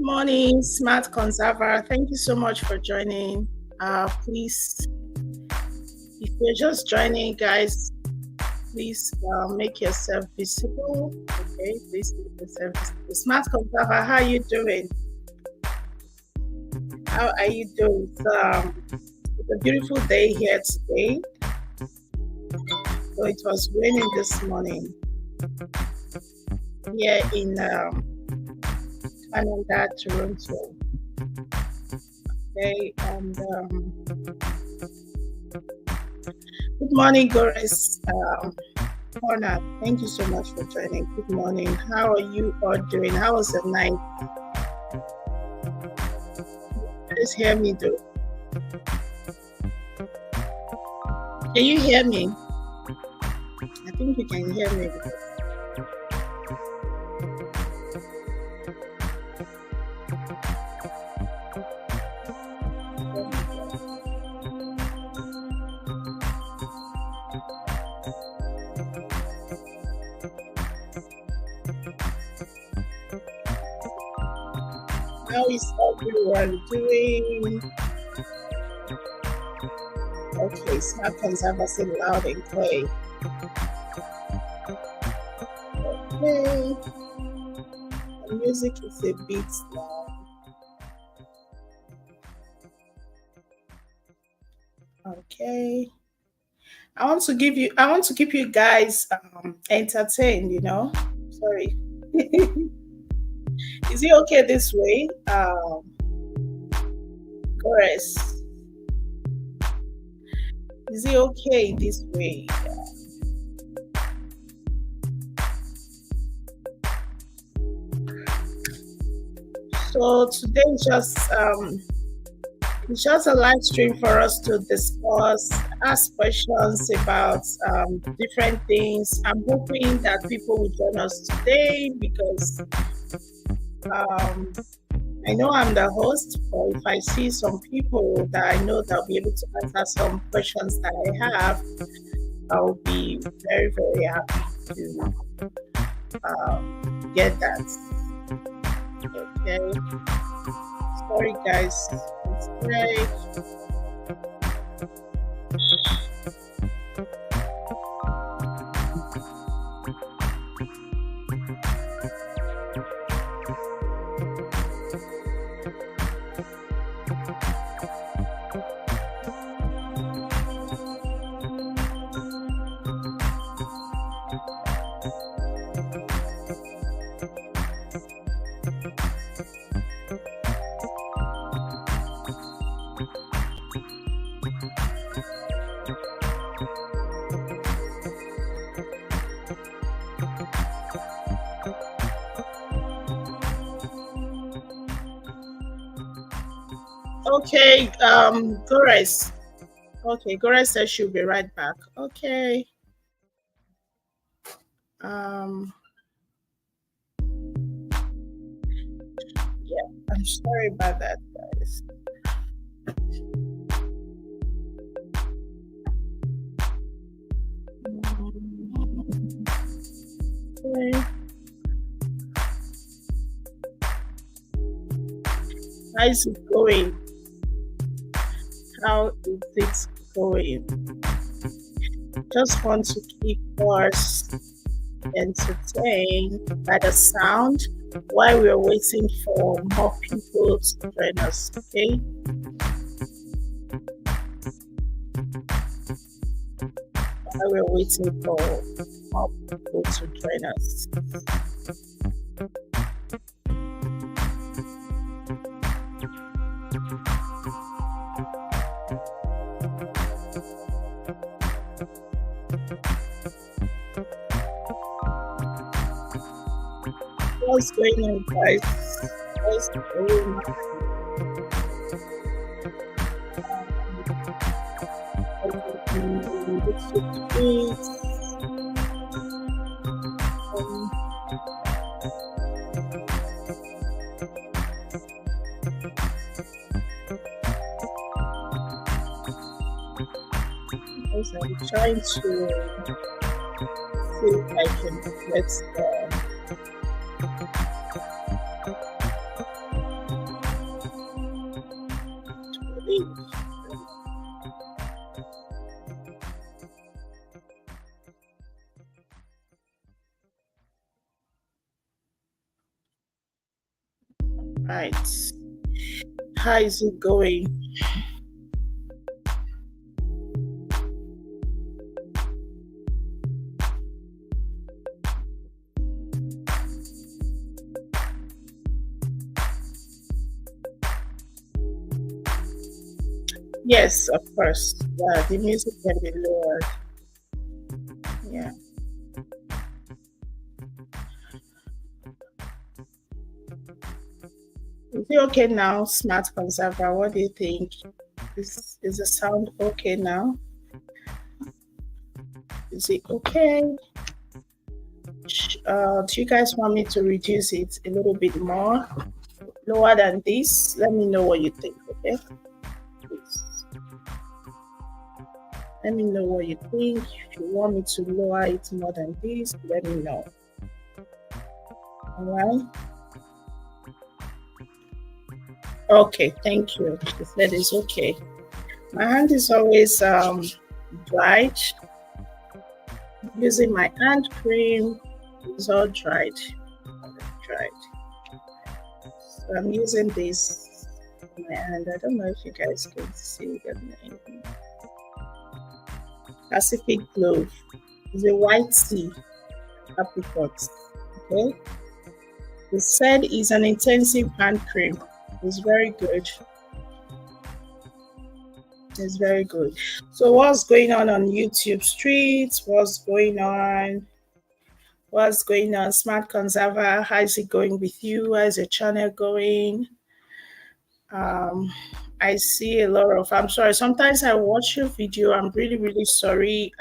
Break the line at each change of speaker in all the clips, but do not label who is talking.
Morning, Smart Conserver. Thank you so much for joining. Please, if you're just joining, guys, please make yourself visible. Okay, please make yourself visible. Smart Conserver, how are you doing? How are you doing? It's a beautiful day here today. So it was raining this morning here in Canada, Toronto. Okay, and good morning, Goris Corner. Thank you so much for joining. Good morning. How are you all doing? How was the night? Please hear me, though. Can you hear me? I think you can hear me. How is everyone doing? Okay, Smart Conserver say loud and clear. Okay. The music is a bit loud. Okay. I want to keep you guys entertained, Sorry. Is it okay this way? Chorus. Is it okay this way? So today is just a live stream for us to discuss, ask questions about different things. I'm hoping that people will join us today because I know I'm the host, but if I see some people that I know that will be able to answer some questions that I have, I'll be very, very happy to get that. Okay. Sorry, guys. It's great. Okay, Gores. Okay, Gores says she'll be right back. Okay. Yeah, I'm sorry about that, guys. Okay. How is it going? How is it going? Just want to keep us entertained by the sound while we're waiting for more people to join us, okay? While we're waiting for more people to join us. What's going on, guys? What's going on? I'm trying to see if I can get the Right. How is it going? Yes, of course. Yeah, the music can be lowered. Yeah. Is it okay now, Smart Conserver? What do you think? Is the sound okay now? Is it okay? Do you guys want me to reduce it a little bit more, lower than this? Let me know what you think, okay? Please. Let me know what you think. If you want me to lower it more than this, let me know. All right. Okay, thank you. She said it's okay. My hand is always dried. Using my hand cream, it's all dried. Dried. So I'm using this in my hand. I don't know if you guys can see the name. Pacific Clove. It's a white tea apricot. Okay. It said it's an intensive hand cream. It's very good. It's very good. So what's going on YouTube streets? What's going on? What's going on, Smart Conserver? How is it going with you? How is your channel going? I see a lot of, I'm sorry, sometimes I watch your video. I'm really, really sorry.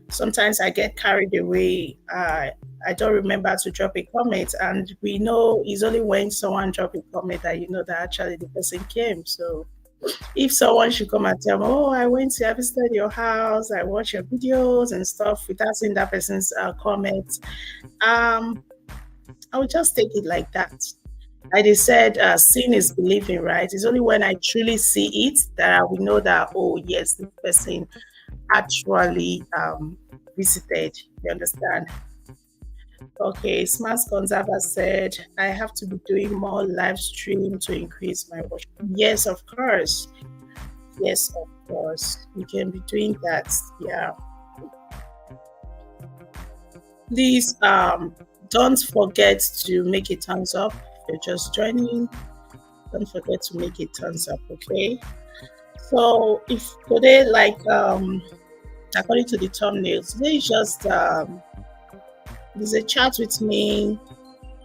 Sometimes I get carried away. I don't remember to drop a comment, and we know it's only when someone drop a comment that you know that actually the person came. So if someone should come and tell me, oh, I visited your house, I watched your videos and stuff without seeing that person's comments, I would just take it like that. Like they said, seeing is believing, right? It's only when I truly see it that I will know that, oh, yes, this person actually visited. You understand? Okay, Smart Conserver said, I have to be doing more live stream to increase my watch. Yes, of course. Yes, of course. You can be doing that. Yeah. Please don't forget to make a thumbs up. If you're just joining, don't forget to make a thumbs up, okay? So if today, like according to the thumbnail, today is just there's a chat with me.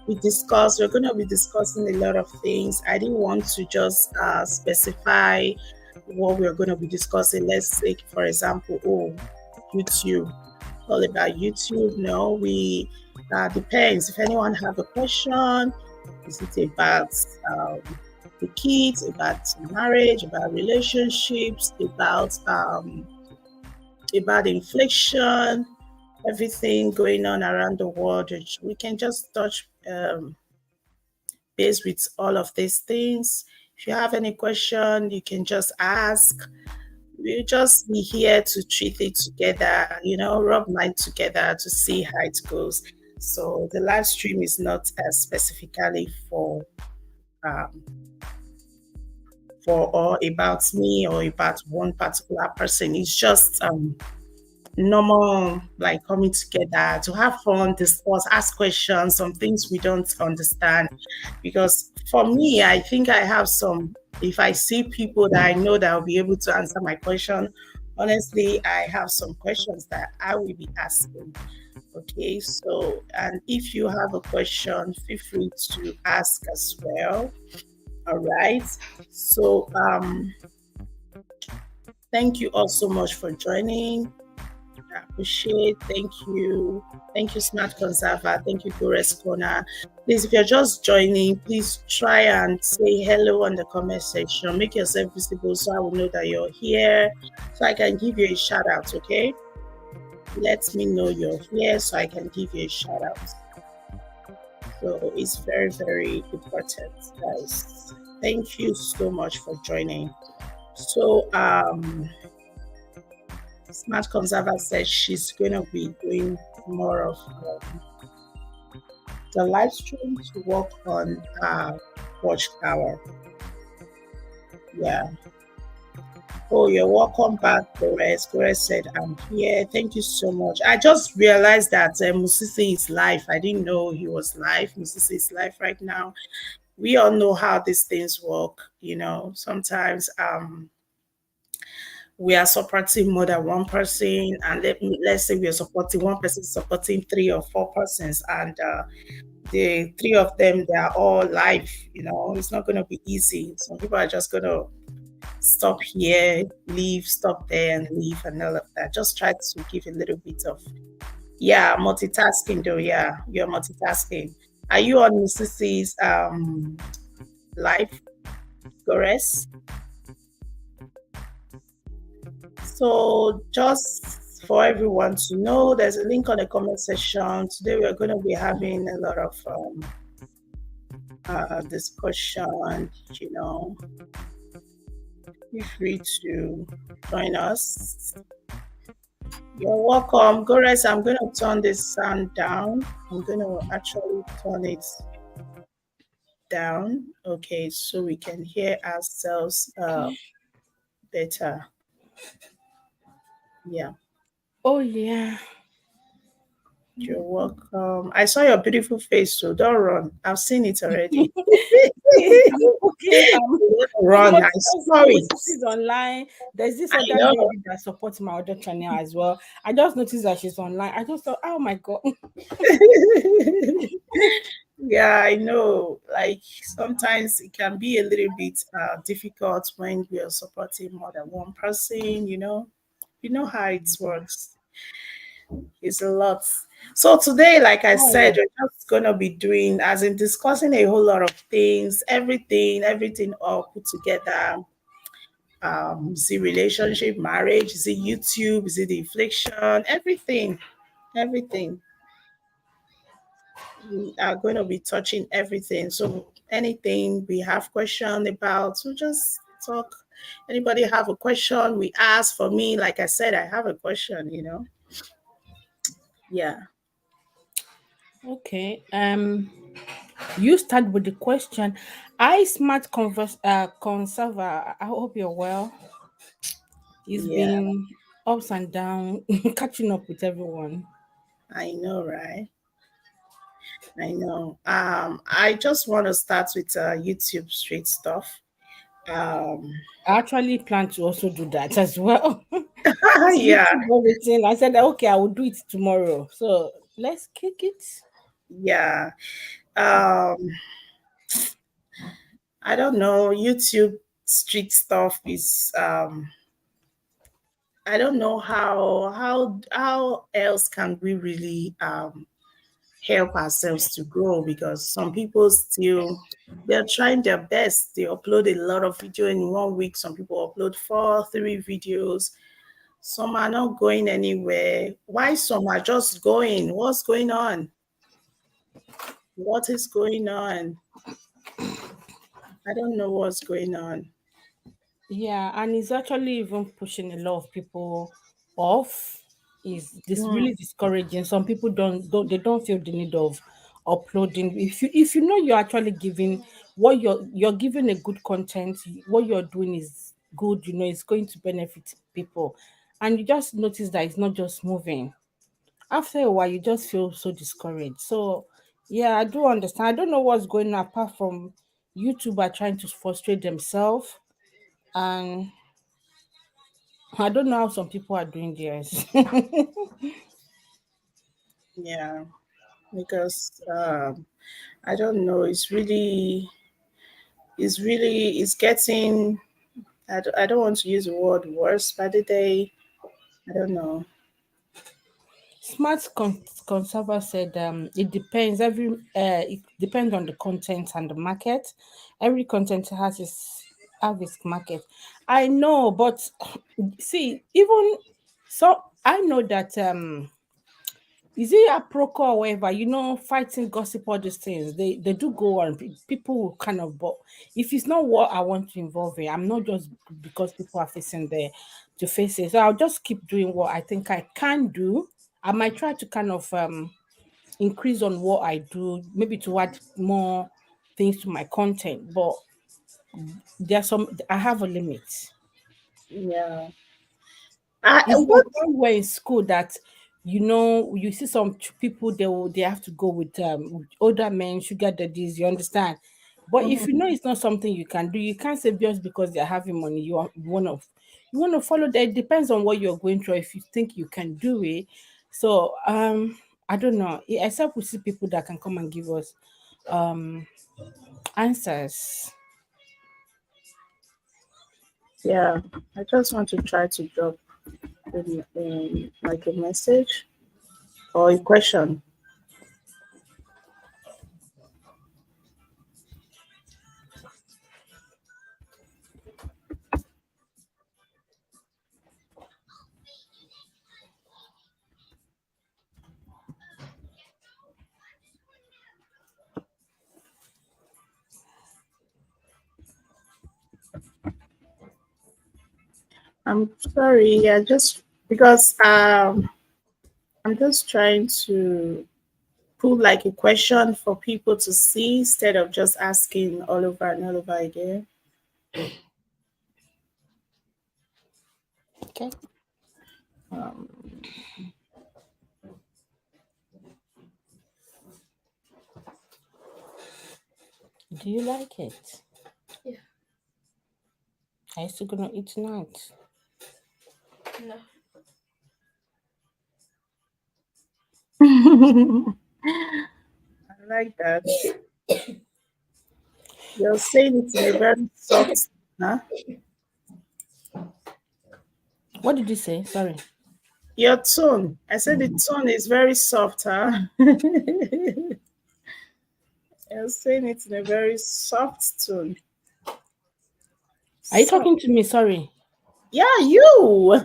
We're going to be discussing a lot of things. I didn't want to just specify what we're going to be discussing. Let's take, for example, YouTube. All about YouTube. No, we depends. If anyone have a question, is it about the kids, about marriage, about relationships, about inflation, everything going on around the world, we can just touch base with all of these things. If you have any question, you can just ask. We'll just be here to treat it together, rub minds together to see how it goes. So the live stream is not specifically for or about me or about one particular person. It's just normal, like coming together to have fun, discuss, ask questions, some things we don't understand. Because for me, I think I have some, if I see people that I know that will be able to answer my question, honestly, I have some questions that I will be asking. Okay, so, and if you have a question, feel free to ask as well. All right, so thank you all so much for joining. I appreciate. Thank you, Smart Conserver. Thank you, Gores Corner. Please, if you're just joining, please try and say hello on the comment section. Make yourself visible so I will know that you're here, so I can give you a shout out. Okay, let me know you're here so I can give you a shout out. So it's very, very important, guys. Thank you so much for joining. So Smart Conserver said she's going to be doing more of the live stream to work on Watchtower. Yeah. Oh, you're welcome back, Flores. Flores said, I'm here. Thank you so much. I just realized that Musisi is live. I didn't know he was live. Musisi is live right now. We all know how these things work. Sometimes we are supporting more than one person, and let's say we are supporting one person, supporting 3 or 4 persons, and the 3 of them, they are all live. It's not going to be easy. Some people are just going to stop here, leave, stop there, and leave, and all of that. Just try to give a little bit of, multitasking though. Yeah, you're multitasking. Are you on Mrs.'s live, Gores? So just for everyone to know, there's a link on the comment section. Today we're going to be having a lot of discussion. Feel free to join us. You're welcome. Gores, I'm going to turn this sound down. I'm going to actually turn it down. Okay, so we can hear ourselves better. Yeah.
Oh, yeah.
You're welcome. I saw your beautiful face, so don't run. I've seen it already.
Okay.
Run. I saw it.
She's online. There's this
I
other
know.
lady that supports my other channel as well. I just noticed that she's online. I just thought, oh my God.
Yeah, I know. Like sometimes it can be a little bit difficult when we are supporting more than one person. You know how it works. It's a lot. So today, like I said, we're just gonna be doing, as in discussing a whole lot of things, everything all put together. Is it relationship, marriage, is it YouTube, is it the inflation, everything. We are going to be touching everything. So anything we have question about, so just talk. Anybody have a question, we ask. For me, like I said, I have a question, Yeah.
Okay. You start with the question. I smart conserver. I hope you're well. It's
Yeah,
been ups and down, catching up with everyone.
I know, right? I know. I just want to start with YouTube street stuff. Um,
I actually plan to also do that as well.
yeah,
YouTube everything. I said, okay, I will do it tomorrow. So let's kick it.
yeah. Um, I don't know. YouTube street stuff is I don't know how else can we really help ourselves to grow, because some people still, they're trying their best. They upload a lot of video in 1 week. Some people upload 4, 3 videos. Some are not going anywhere. Why some are just going? What's going on? What is going on? I don't know what's going on.
Yeah, and it's actually even pushing a lot of people off. Is this
Mm,
really discouraging? Some people don't they don't feel the need of uploading. If you know you're actually giving what you're giving a good content, what you're doing is good, it's going to benefit people. And you just notice that it's not just moving. After a while you just feel so discouraged. So yeah, I do understand. I don't know what's going on apart from YouTube are trying to frustrate themselves, and I don't know how some people are doing theirs.
yeah, because I don't know. It's getting. I don't want to use the word worse by the day. I don't know.
Conserver said it depends. It depends on the content and the market. Every content has its market. I know, but see, even so, I know that is it a proco or whatever, fighting, gossip, all these things, they do go on. People will kind of, but if it's not what I want to involve in, I'm not just because people are facing there to face it. So I'll just keep doing what I think I can do. I might try to kind of increase on what I do, maybe to add more things to my content, but I have a limit.
Yeah.
It's like
What?
when we're in school that you see some people they have to go with older men, sugar daddies, you understand. But if
Mhm.
you know it's not something you can do, you can't say just because they're having money you want to follow that. It depends on what you're going through. If you think you can do it, so I don't know. Except we see people that can come and give us um answers.
Yeah. I just want to try to drop like a message or a question. I'm sorry. I just because I'm just trying to put like a question for people to see instead of just asking all over and all over again.
Okay.
Um,
Do you like it?
Yeah.
Are you still gonna eat tonight?
No.
I like that. You're saying it in a very soft, huh?
What did you say? Sorry.
Your tone. I said the tone is very soft, huh? You're saying it in a very soft tone.
Are you
So,
talking to me? Sorry.
yeah, you.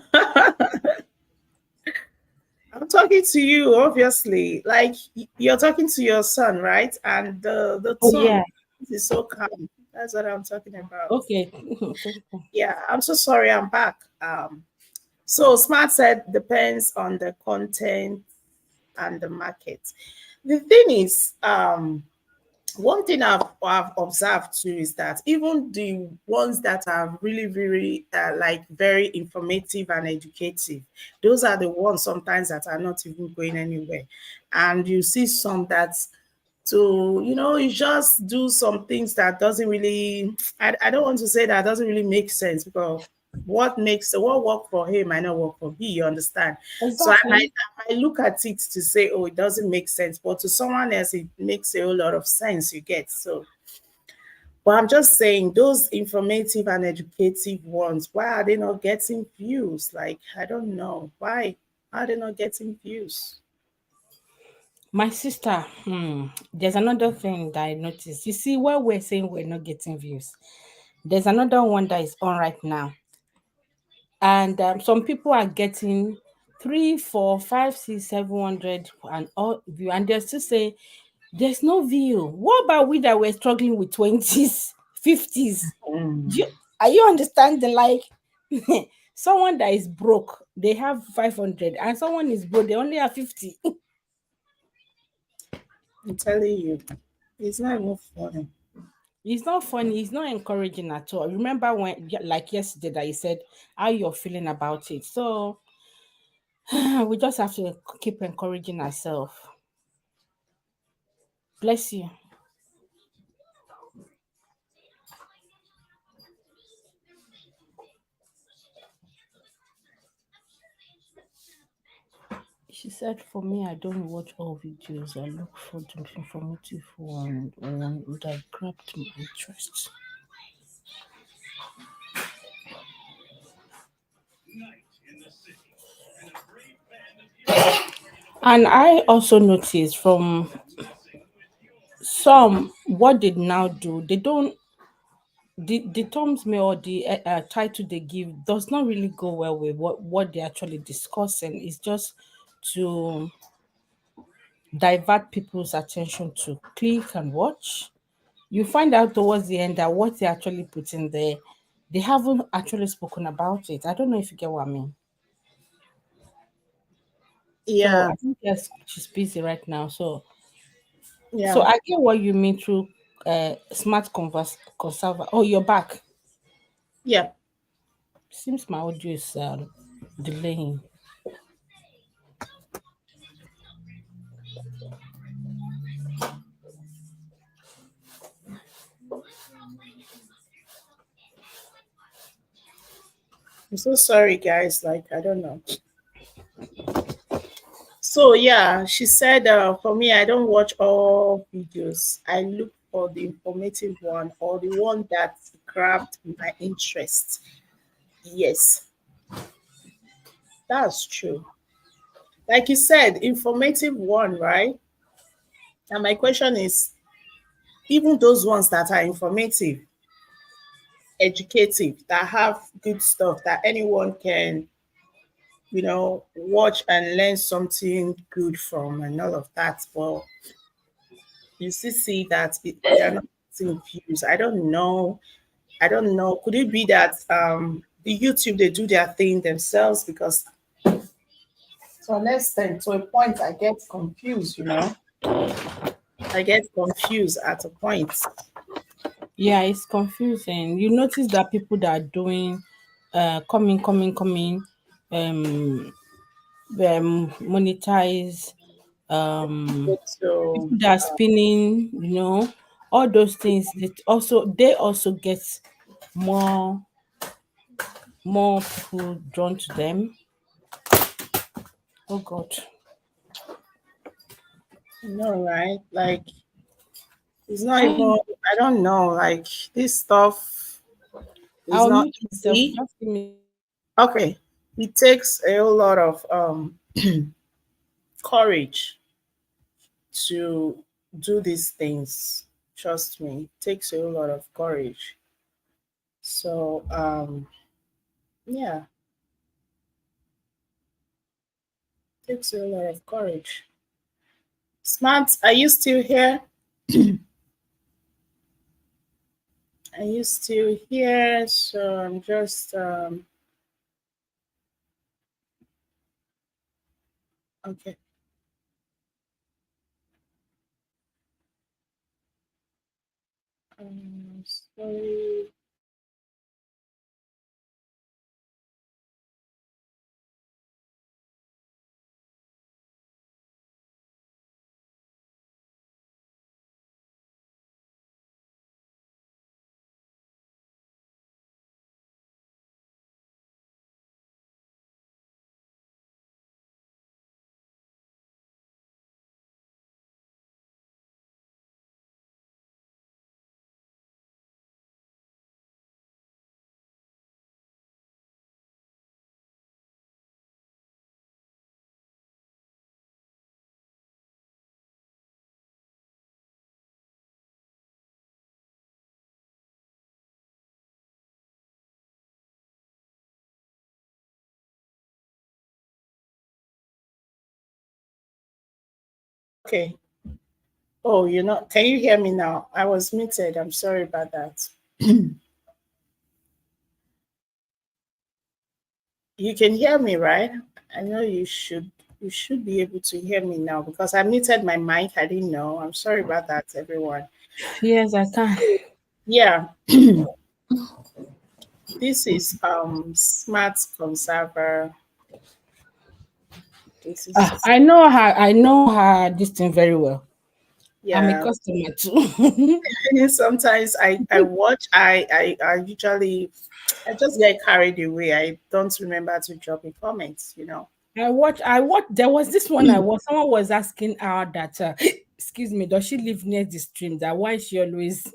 I'm talking to you, obviously. Like you're talking to your son, right? And the
Oh
tone
yeah.
is so calm. That's what I'm talking about.
Okay. Thank you.
Yeah, I'm so sorry. I'm back. So Smart said depends on the content and the market. The thing is, one thing I've observed too is that even the ones that are really very like very informative and educative, those are the ones sometimes that are not even going anywhere. And you see some that to you just do some things that doesn't really, I don't want to say that doesn't really make sense, because what work for him might not work for me, you understand. So
Exactly.
I look at it to say, oh, it doesn't make sense, but to someone else it makes a whole lot of sense, you get. So but I'm just saying those informative and educative ones, why are they not getting views? Like, I don't know why are they not getting views.
My sister, there's another thing that I noticed. You see, where we're saying we're not getting views, there's another one that is on right now. And some people are getting three, four, five, six, 700 and all view. And they're still saying, there's no view. What about we that were struggling with 20s, 50s?
Mm.
Are you understanding? Like, someone that is broke, they have 500, and someone is broke, they only have 50.
I'm telling you, it's not even funny.
It's not funny. It's not encouraging at all. Remember when, like yesterday, that you said how you're feeling about it. So we just have to keep encouraging ourselves. Bless you. She said, for me, I don't watch all videos. I look for the informative one that grabbed my interest. And I also noticed from some, what they now do, they don't, the terms may or the title they give does not really go well with what they're actually discussing. It's just to divert people's attention to click and watch. You find out towards the end that what they actually put in there, they haven't actually spoken about it. I don't know if you get what I mean. So
Yeah,
I think yes, she's busy right now. So
yeah,
I get what you mean through smart conserver. Oh, you're back.
yeah.
Seems my audio is delaying.
I'm so sorry, guys. Like, I don't know. So yeah, she said, for me, I don't watch all videos. I look for the informative one or the one that grabbed my interest. Yes, that's true. Like you said, informative one, right? And my question is, even those ones that are informative, educative, that have good stuff that anyone can, watch and learn something good from and all of that. But you still see that they're not getting views. I don't know. I don't know. Could it be that the YouTube they do their thing themselves? Because to an extent, to a point, I get confused. I get confused at a point.
Yeah, it's confusing. You notice that people that are doing coming, um, monetize, um,
So
people that are spinning, all those things. They also get more more people drawn to them. Oh God.
right? Like it's not even.
Um,
I don't know. Like this stuff is
I'll
not
mute myself.
easy.
Just give me.
Okay, it takes a whole lot of courage to do these things. Trust me, it takes a whole lot of courage. So yeah, it takes a whole lot of courage. Smart, are you still here? Are you still here? So I'm just okay. Sorry. Okay. Oh, you're not. Can you hear me now? I was muted. I'm sorry about that. You can hear me, right? I know you should. You should be able to hear me now because I muted my mic. I didn't know. I'm sorry about that, everyone.
Yes, I can.
Yeah, this is Smart Conserver. This is
I know her this thing very well. I'm a
yeah.
customer too.
Sometimes I watch. I usually I just get carried away. I don't remember to drop a comment.
I watch. There was this one I was. Someone was asking her that, excuse me, does she live near the stream? That why she always.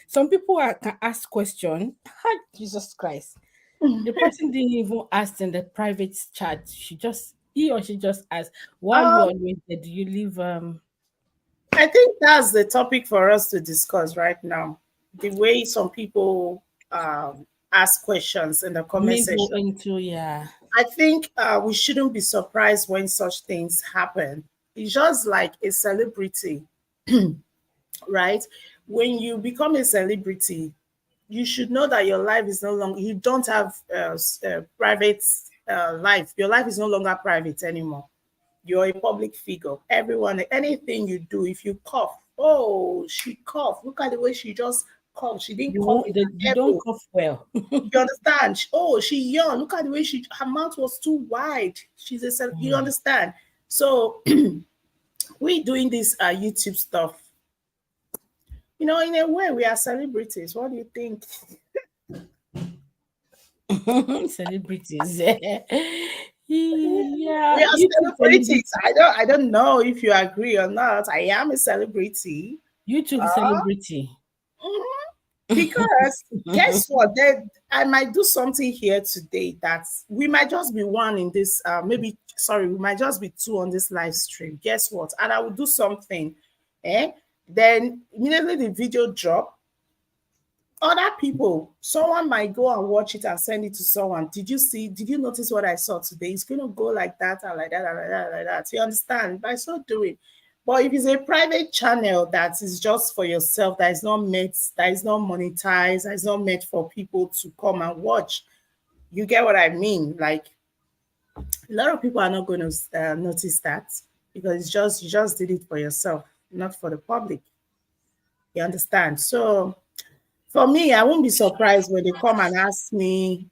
Some people can ask question. Hi, Jesus Christ. The person didn't even ask in the private chat. He or she just asked, why you
Um,
always there? Do you live
I think that's the topic for us to discuss right now. The way some people ask questions in the comment
middle
section.
into, yeah.
I think we shouldn't be surprised when such things happen. It's just like a celebrity, right? When you become a celebrity, you should know that your life is no longer, you don't have private life. Your life is no longer private anymore. You're a public figure. Everyone, anything you do, if you cough, oh, she coughed. Look at the way she just coughed. She didn't cough with
You
her
don't
elbow.
cough well.
You understand? Oh, she yawned. Look at the way her mouth was too wide. You understand? So we doing this YouTube stuff. In a way, we are celebrities. What do you think?
Celebrities.
We
Yeah,
are
YouTube celebrity.
celebrities. I don't know if you agree or not. I am a celebrity.
YouTube
Uh,
celebrity.
mhm. Because guess what? I might do something here today that we might just be one in this. Maybe sorry, we might just be two on this live stream. Guess what? And I will do something, Then immediately the video drop. Other people, someone might go and watch it and send it to someone. Did you notice what I saw today? It's going to go like that and like that and like that and like that. You understand? By so doing. But if it's a private channel that is just for yourself, that is not monetized, that is not meant for people to come and watch, you get what I mean? Like, a lot of people are not going to notice that because you just did it for yourself, not for the public. You understand? So for me, I won't be surprised when they come and ask me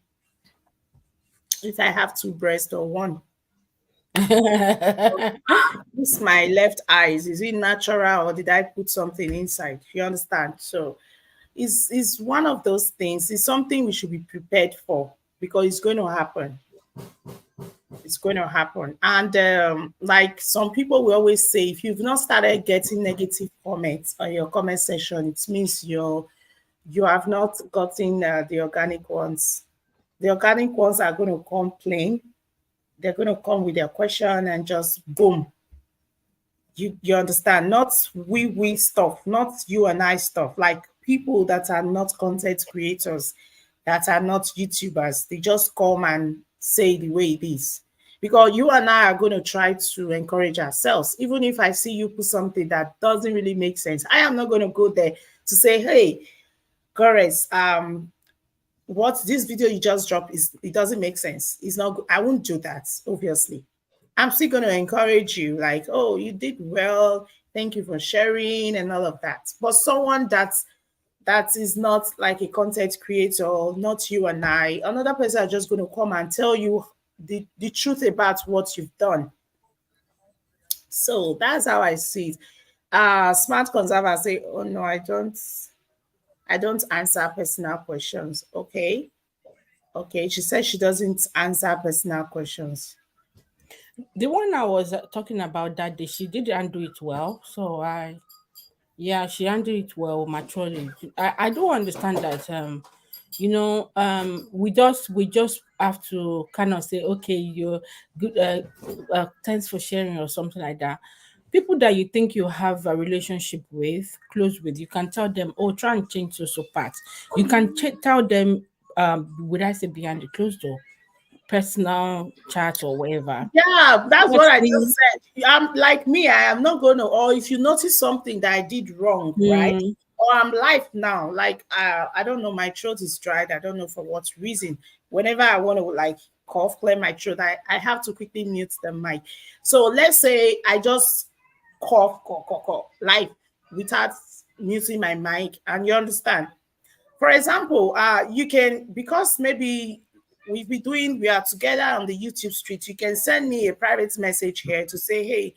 if I have two breasts or one. This my left eyes. Is it natural or did I put something inside? You understand? So it's one of those things. It's something we should be prepared for because it's going to happen. It's going to happen. And like some people will always say, if you've not started getting negative comments on your comment section, it means you have not gotten the organic ones. The organic ones are going to complain. They're going to come with their question and just boom. You understand? Not we stuff, not you and I stuff. Like people that are not content creators, that are not YouTubers, they just come and say the way it is. Because you and I are going to try to encourage ourselves. Even if I see you put something that doesn't really make sense, I am not going to go there to say, hey, Goddess, what this video you just dropped it doesn't make sense. It's not good. I won't do that, obviously. I'm still going to encourage you, like, oh, you did well. Thank you for sharing and all of that. But someone that is not like a content creator, not you and I, another person are just going to come and tell you the truth about what you've done. So that's how I see it. Smart conservator say, oh no, I don't answer personal questions. Okay. She says she doesn't answer personal questions.
The one I was talking about that day, she did handle it well. So she handled it well, maturely. I don't understand that. We just have to kind of say, okay, you're good. Thanks for sharing or something like that. People that you think you have a relationship with, close with, you can tell them, oh, try and change so part. You can tell them, would I say behind the closed door, personal chat or whatever.
Yeah, that's
But
what I just said. I'm like me, I am not going to, or if you notice something that I did wrong, right? Or I'm live now, like I don't know, my throat is dried. I don't know for what reason. Whenever I want to like cough, clear my throat, I have to quickly mute the mic. So let's say I just cough, live without muting my mic, and you understand. For example, you can, because maybe we are together on the YouTube street, you can send me a private message here to say, hey,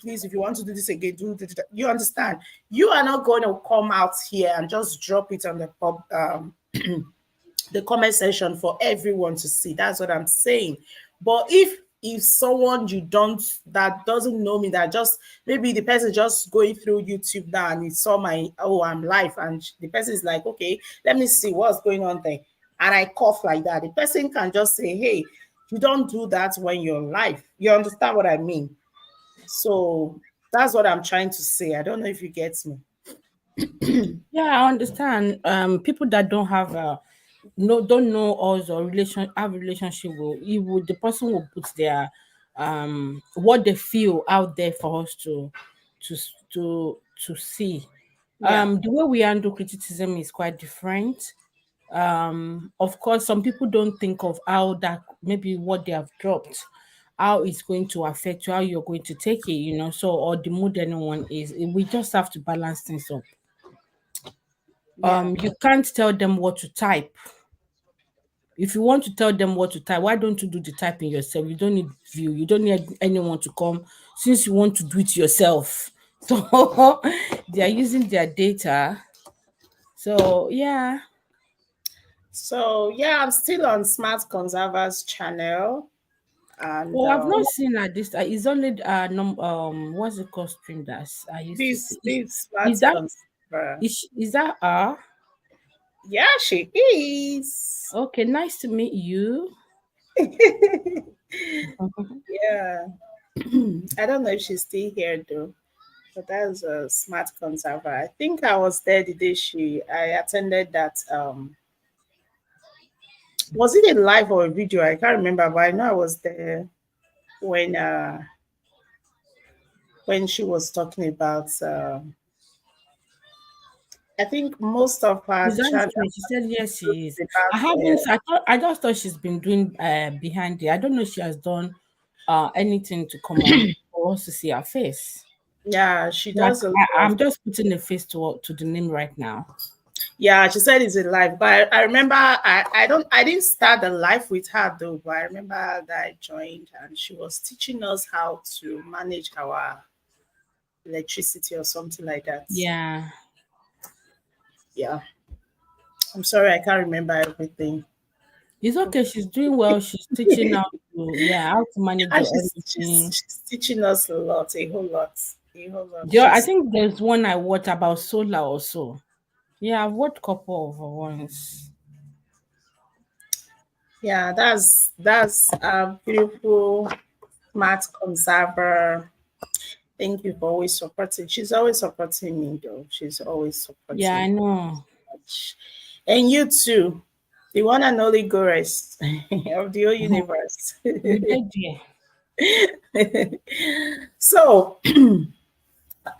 please, if you want to do this again, do this. You understand? You are not going to come out here and just drop it on the comment section for everyone to see. That's what I'm saying. But if someone you don't, that doesn't know me, that just maybe the person just going through YouTube now and he saw I'm live, and the person is like, okay, let me see what's going on there, and I cough like that, the person can just say, hey, you don't do that when you're live. You understand what I mean? So that's what I'm trying to say. I don't know if you get me.
Yeah, I understand. People that don't have don't know us or have a relationship the person will put their what they feel out there for us to to see.
Yeah.
The way we handle criticism is quite different. Of course, some people don't think of how that maybe what they have dropped, how it's going to affect you, how you're going to take it, so or the mood anyone is. We just have to balance things up.
Yeah.
You can't tell them what to type. If you want to tell them what to type, why don't you do the typing yourself? You don't need view, you don't need anyone to come since you want to do it yourself. So they are using their data. So yeah.
So yeah, I'm still on Smart Conservers channel, and
Oh, I've not seen that. This is only what's it called? Stream that I used to see.
this
Is
Smart
that
Conserver.
is that
Yeah, she is.
okay? Nice to meet you.
Yeah. I don't know if she's still here though, but that's a Smart Conserver. I think I was there the day I attended that. Was it a live or a video? I can't remember, but I know I was there when uh when she was talking about. I think most of her
Is that
channel
true? She said yes, she is.
about.
I haven't. I just thought she's been doing behind it. I don't know if she has done anything to come on for us to see her face.
Yeah, she
Like
does a lot of.
I'm just putting a face to the name right now.
Yeah, she said it's a live, but I remember I didn't start the live with her though, but I remember that I joined and she was teaching us how to manage our electricity or something like that.
Yeah.
Yeah. I'm sorry, I can't remember everything.
It's okay. She's doing well. She's teaching how to manage
And
your everything.
she's teaching us a lot, a whole lot. A whole lot.
I think there's one I watched about solar also. Yeah, I've watched couple of ones.
Yeah, that's a beautiful Smart Conserver. Thank you for always supporting. She's always supporting me though. She's always
Yeah, I
supporting
know.
me. And you too, the one and only Gores of the whole universe.
We did, yeah.
So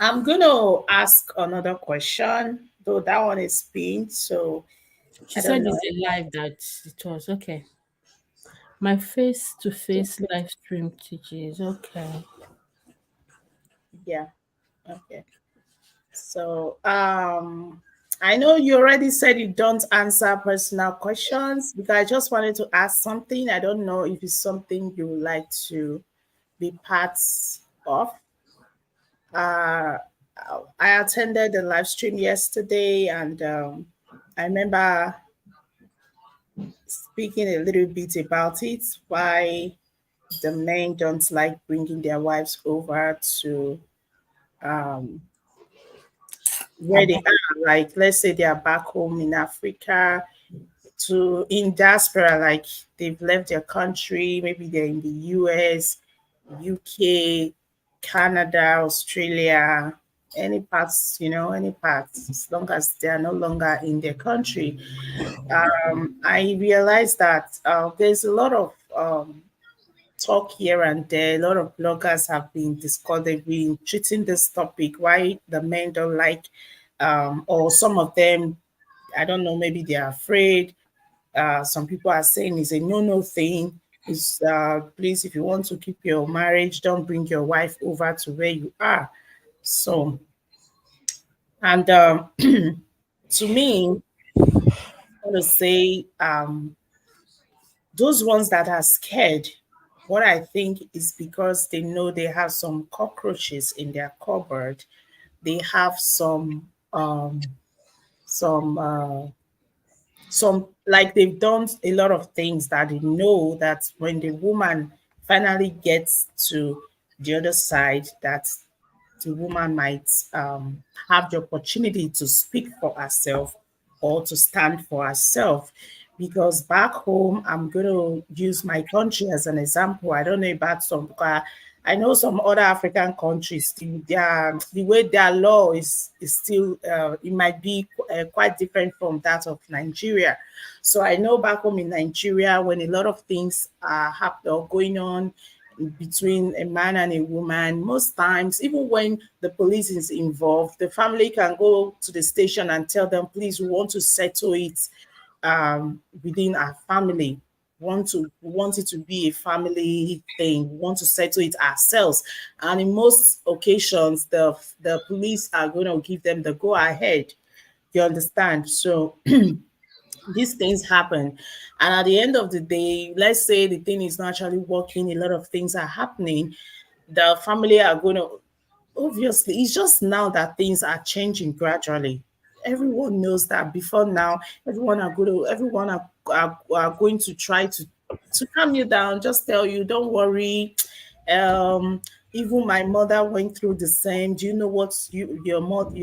I'm gonna ask another question, though that one is pinned, so
She
I don't
said
know.
it's a live that it was okay. My face to face live stream teaches. Okay.
Yeah, okay. So I know you already said you don't answer personal questions because I just wanted to ask something. I don't know if it's something you would like to be part of. Uh, I attended the live stream yesterday, and I remember speaking a little bit about it. Why the men don't like bringing their wives over to um, where they are. Like, let's say they are back home in Africa, to in diaspora, like they've left their country. Maybe they're in the US, UK, Canada, Australia, any parts, any parts, as long as they are no longer in their country. I realized that there's a lot of talk here and there. A lot of bloggers have been discussed, they've been treating this topic, why the men don't like, or some of them, I don't know, maybe they're afraid. Some people are saying it's a no thing. Is please, if you want to keep your marriage, don't bring your wife over to where you are. So, and to me, I want to say those ones that are scared, what I think is because they know they have some cockroaches in their cupboard. They have some like they've done a lot of things that they know that when the woman finally gets to the other side, that the woman might have the opportunity to speak for herself or to stand for herself. Because back home, I'm going to use my country as an example. I don't know about some, I know some other African countries, the way their law is still, it might be quite different from that of Nigeria. So I know back home in Nigeria, when a lot of things are happening or going on, between a man and a woman. Most times, even when the police is involved, the family can go to the station and tell them, please, we want to settle it within our family. Want it to be a family thing. We want to settle it ourselves. And in most occasions, the police are going to give them the go ahead. You understand? So these things happen. And at the end of the day, let's say the thing is not actually working, a lot of things are happening. The family are going to, obviously, it's just now that things are changing gradually. Everyone knows that before now, everyone are going to try to calm you down, just tell you, don't worry. Um, Even my mother went through the same. Do you know what your mother,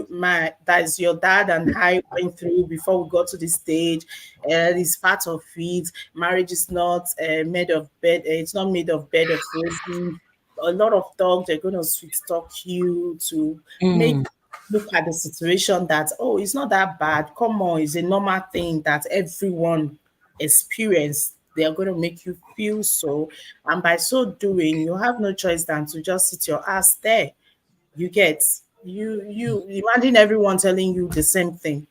my that is your dad and I went through before we got to this stage? It's part of it. Marriage is not made of bed. It's not made of bed of roses. A lot of talk. They're going to sweet talk you to make
Mm.
look at the situation that, oh, it's not that bad. Come on, it's a normal thing that everyone experience. They are going to make you feel so, and by so doing, you have no choice than to just sit your ass there. You get, you imagine everyone telling you the same thing,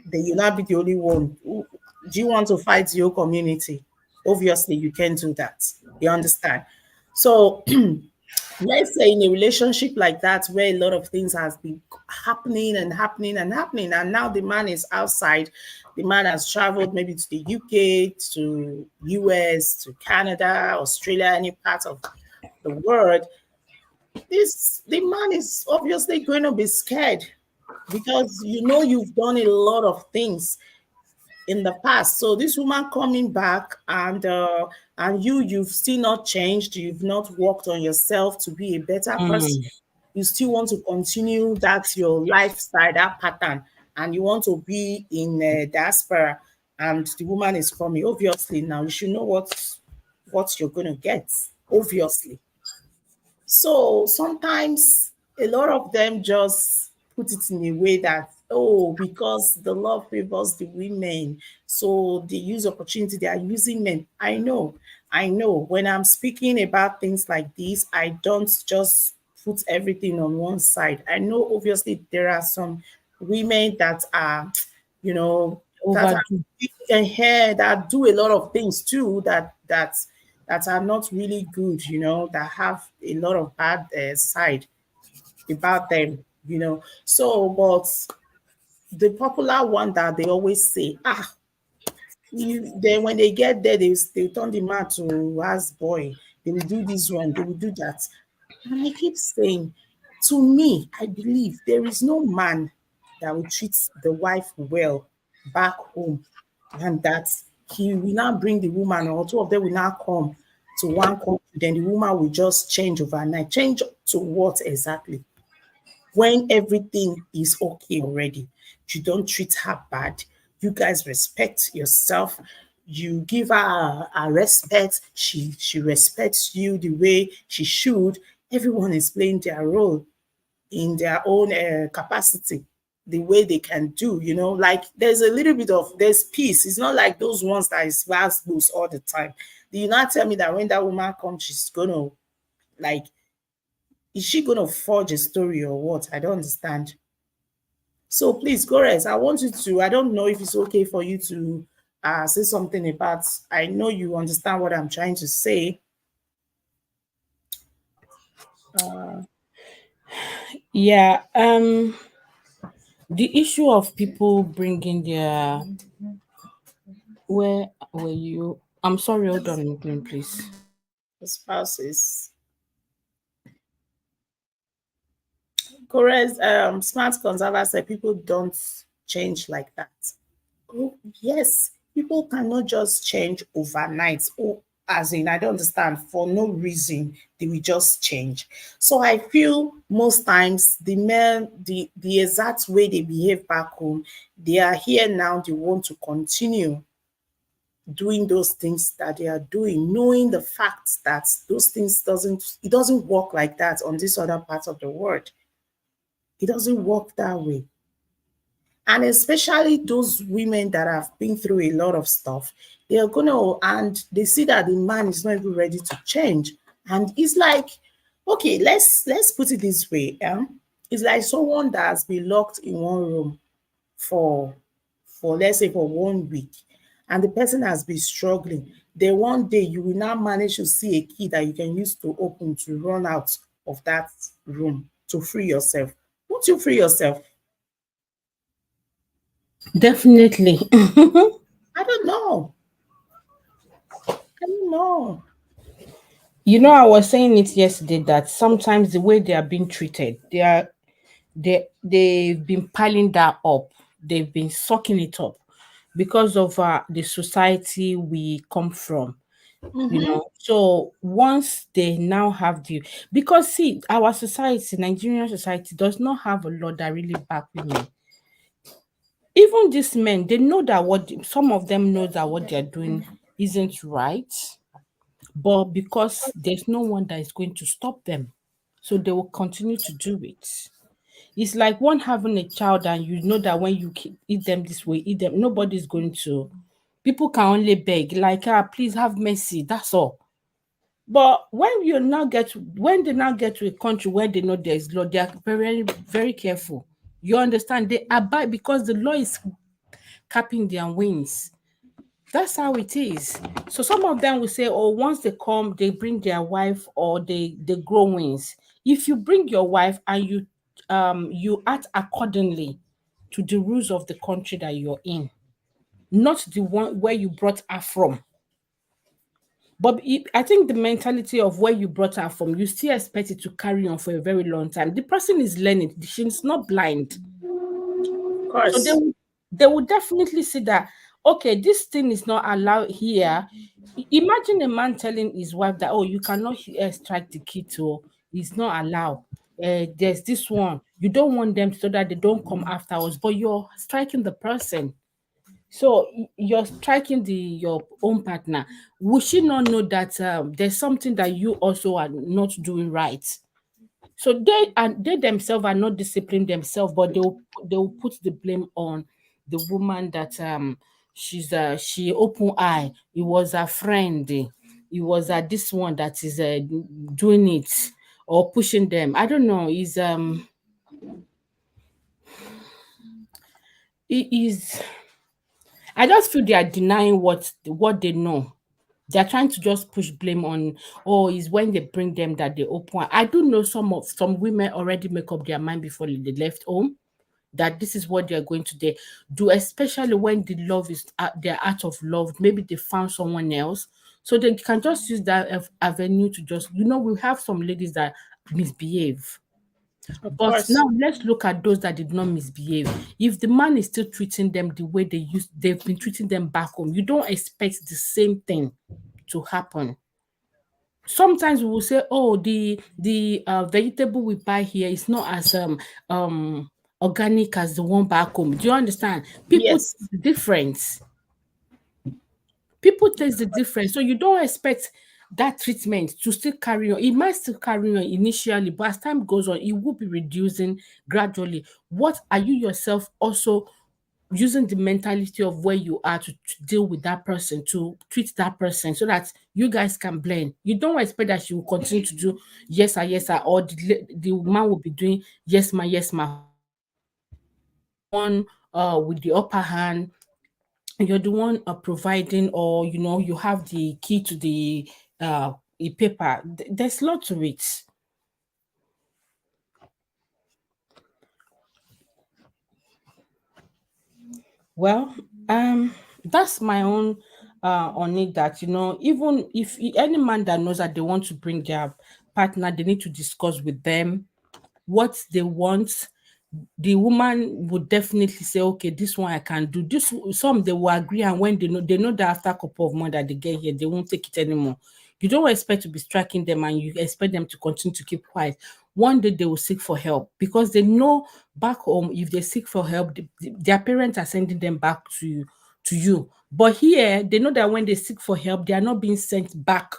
then you'll not be the only one. Do you want to fight your community? Obviously, you can't do that. You understand? So let's say in a relationship like that where a lot of things has been happening and happening and happening, and now the man is outside, the man has traveled maybe to the UK, to US, to Canada, Australia, any part of the world. This The man is obviously going to be scared because you've done a lot of things in the past. So this woman coming back, and you've still not changed. You've not worked on yourself to be a better person.
Mm.
You still want to continue that your lifestyle, that pattern, and you want to be in diaspora. And the woman is coming. Obviously, now you should know what you're going to get. Obviously, so sometimes a lot of them just put it in a way that, oh, because the law favors the women, so they use opportunity, they are using men. I know. When I'm speaking about things like this, I don't just put everything on one side. I know obviously there are some women that are, you know, that are
Overdo.
and here that do a lot of things too that are not really good, that have a lot of bad side about them, So, but the popular one that they always say, then when they get there, they turn the man to ass boy. They will do this one, they will do that. And I keep saying, to me, I believe there is no man that will treat the wife well back home, and that he will now bring the woman, or two of them will now come to one country, then the woman will just change overnight. Change to what exactly? When everything is okay already, you don't treat her bad. You guys respect yourself. You give her a respect. She respects you the way she should. Everyone is playing their role in their own capacity, the way they can do. Like there's a little bit of there's peace. It's not like those ones that is fast loose all the time. Do you not tell me that when that woman comes, she's gonna like is she going to forge a story or what? I don't understand. So please, Gores, I want you to, I don't know if it's okay for you to say something about, I know you understand what I'm trying to say.
Yeah. The issue of people bringing their, where were you? I'm sorry. Hold on a minute, please.
The spouses. Gores, smart conservator said people don't change like that. Oh, yes, people cannot just change overnight. Oh, as in, I don't understand. For no reason, they will just change. So I feel most times the men, the exact way they behave back home, they are here now. They want to continue doing those things that they are doing, knowing the fact that those things doesn't work like that on this other part of the world. It doesn't work that way. And especially those women that have been through a lot of stuff, they are going to, and they see that the man is not even ready to change. And it's like, okay, let's put it this way. It's like someone that has been locked in one room for let's say for 1 week, and the person has been struggling. Then one day you will now manage to see a key that you can use to open to run out of that room to free yourself. Won't you free yourself?
Definitely.
I don't know. I don't know.
I was saying it yesterday that sometimes the way they are being treated, they've been piling that up. They've been sucking it up because of the society we come from. So once they now have the, because see, our society, Nigerian society, does not have a law that really back women. Even these men, they know that some of them know that what they're doing isn't right, but because there's no one that is going to stop them, so they will continue to do it. It's like one having a child, and you know that when you eat them this way, eat them, nobody's going to. People can only beg, like, please have mercy. That's all. But when they now get to a country where they know there is law, they are very, very careful. You understand? They abide because the law is capping their wings. That's how it is. So some of them will say, oh, once they come, they bring their wife or they grow wings. If you bring your wife and you act accordingly to the rules of the country that you're in, not the one where you brought her from. But I think the mentality of where you brought her from, you still expect it to carry on for a very long time. The person is learning. She's not blind.
Of
So
course.
they will definitely see that, okay, this thing is not allowed here. Imagine a man telling his wife that, oh, you cannot strike the kid, or it's not allowed. There's this one. You don't want them so that they don't come after us, but you're striking the person. So you're striking your own partner. Would she not know that there's something that you also are not doing right? So they themselves are not disciplining themselves, but they will put the blame on the woman that she open eye. It was her friend. It was this one that is doing it or pushing them. I don't know. It is. I just feel they are denying what they know. They're trying to just push blame on, oh, is when they bring them that they open. I do know some women already make up their mind before they left home that this is what they're going to do, especially when the love is they're out of love. Maybe they found someone else. So they can just use that avenue to just, we have some ladies that misbehave.
Of
But
course.
now let's look at those that did not misbehave. If the man is still treating them the way they've been treating them back home, you don't expect the same thing to happen. Sometimes we will say, oh, the vegetable we buy here is not as organic as the one back home. Do you understand? People
Yes.
taste the difference. People taste the difference. So you don't expect that treatment to still carry on. It might still carry on initially, but as time goes on, it will be reducing gradually. What are you yourself also using the mentality of where you are to deal with that person, to treat that person so that you guys can blend? You don't expect that she will continue to do yes sir, or the man will be doing yes ma. One with the upper hand, you're the one providing, or you have the key to the paper. There's a lot to it. Well, that's my own on it, that even if any man that knows that they want to bring their partner, they need to discuss with them what they want. The woman would definitely say, okay, this one I can do this. Some they will agree, and when they know that after a couple of months that they get here, they won't take it anymore. You don't expect to be striking them and you expect them to continue to keep quiet. One day they will seek for help because they know back home, if they seek for help, their parents are sending them back to you. But here they know that when they seek for help, they are not being sent back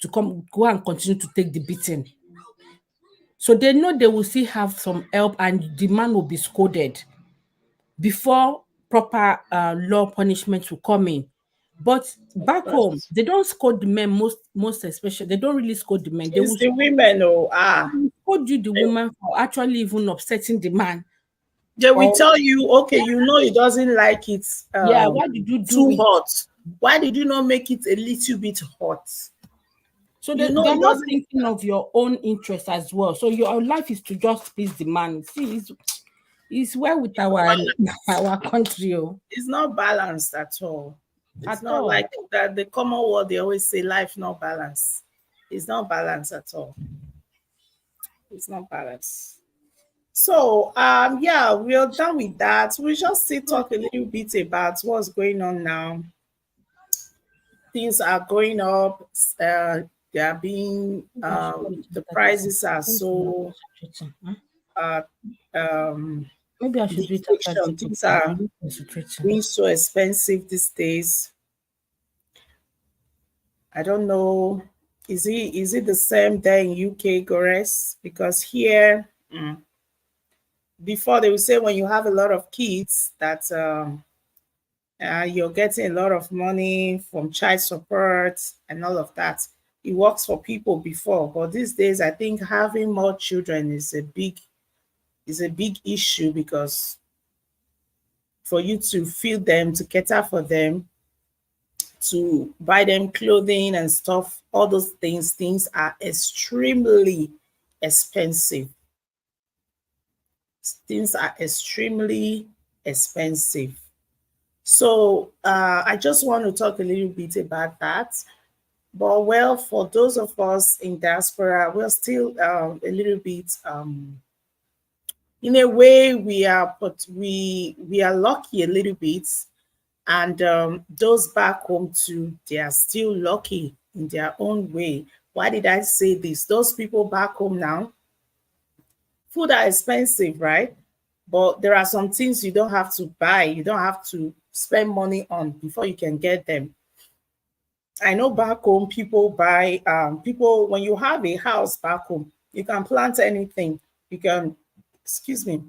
to go and continue to take the beating. So they know they will still have some help, and the man will be scolded before proper law punishment will come in. But
Of
back home,
course.
they don't scold the men most especially. They don't really scold the men. They
It's
will
the women, oh,
scold you, the woman, for actually even upsetting the man.
they will
Or
tell you, okay, you know he doesn't like it
yeah, why did you do
too
it?
hot. Why did you not make it a little bit hot?
So
You know
they're
he
not
doesn't.
thinking of your own interest as well. So your life is to just please the man. See, it's well with our our country, oh,
It's not balanced at all. It's
at
not
all.
like that. The common word they always say, life not balance. It's not balanced at all. It's not balanced. So yeah, we're done with that. We just still talk a little bit about what's going on now. Things are going up. They are being
Maybe I should wait
the
till 30
prices are
seconds. Maybe
so
concentrating, huh?
uh um
Maybe I
the
should do it after
inflation,
this.
things are
I'm concentrating.
being so expensive these days. I don't know. Is it the same there in UK, Gores? Because here, before they would say when you have a lot of kids that you're getting a lot of money from child support and all of that. It works for people before, but these days I think having more children is a big issue because for you to feed them, to cater for them, to buy them clothing and stuff, all those things are extremely expensive. Things are extremely expensive. So I just want to talk a little bit about that. But well, for those of us in diaspora, we're still a little bit, in a way, but we are lucky a little bit, and those back home too, they are still lucky in their own way. Why did I say this? Those people back home now, food are expensive, right? But there are some things you don't have to buy, you don't have to spend money on before you can get them. I know back home people buy people when you have a house back home, you can plant anything. You can, excuse me,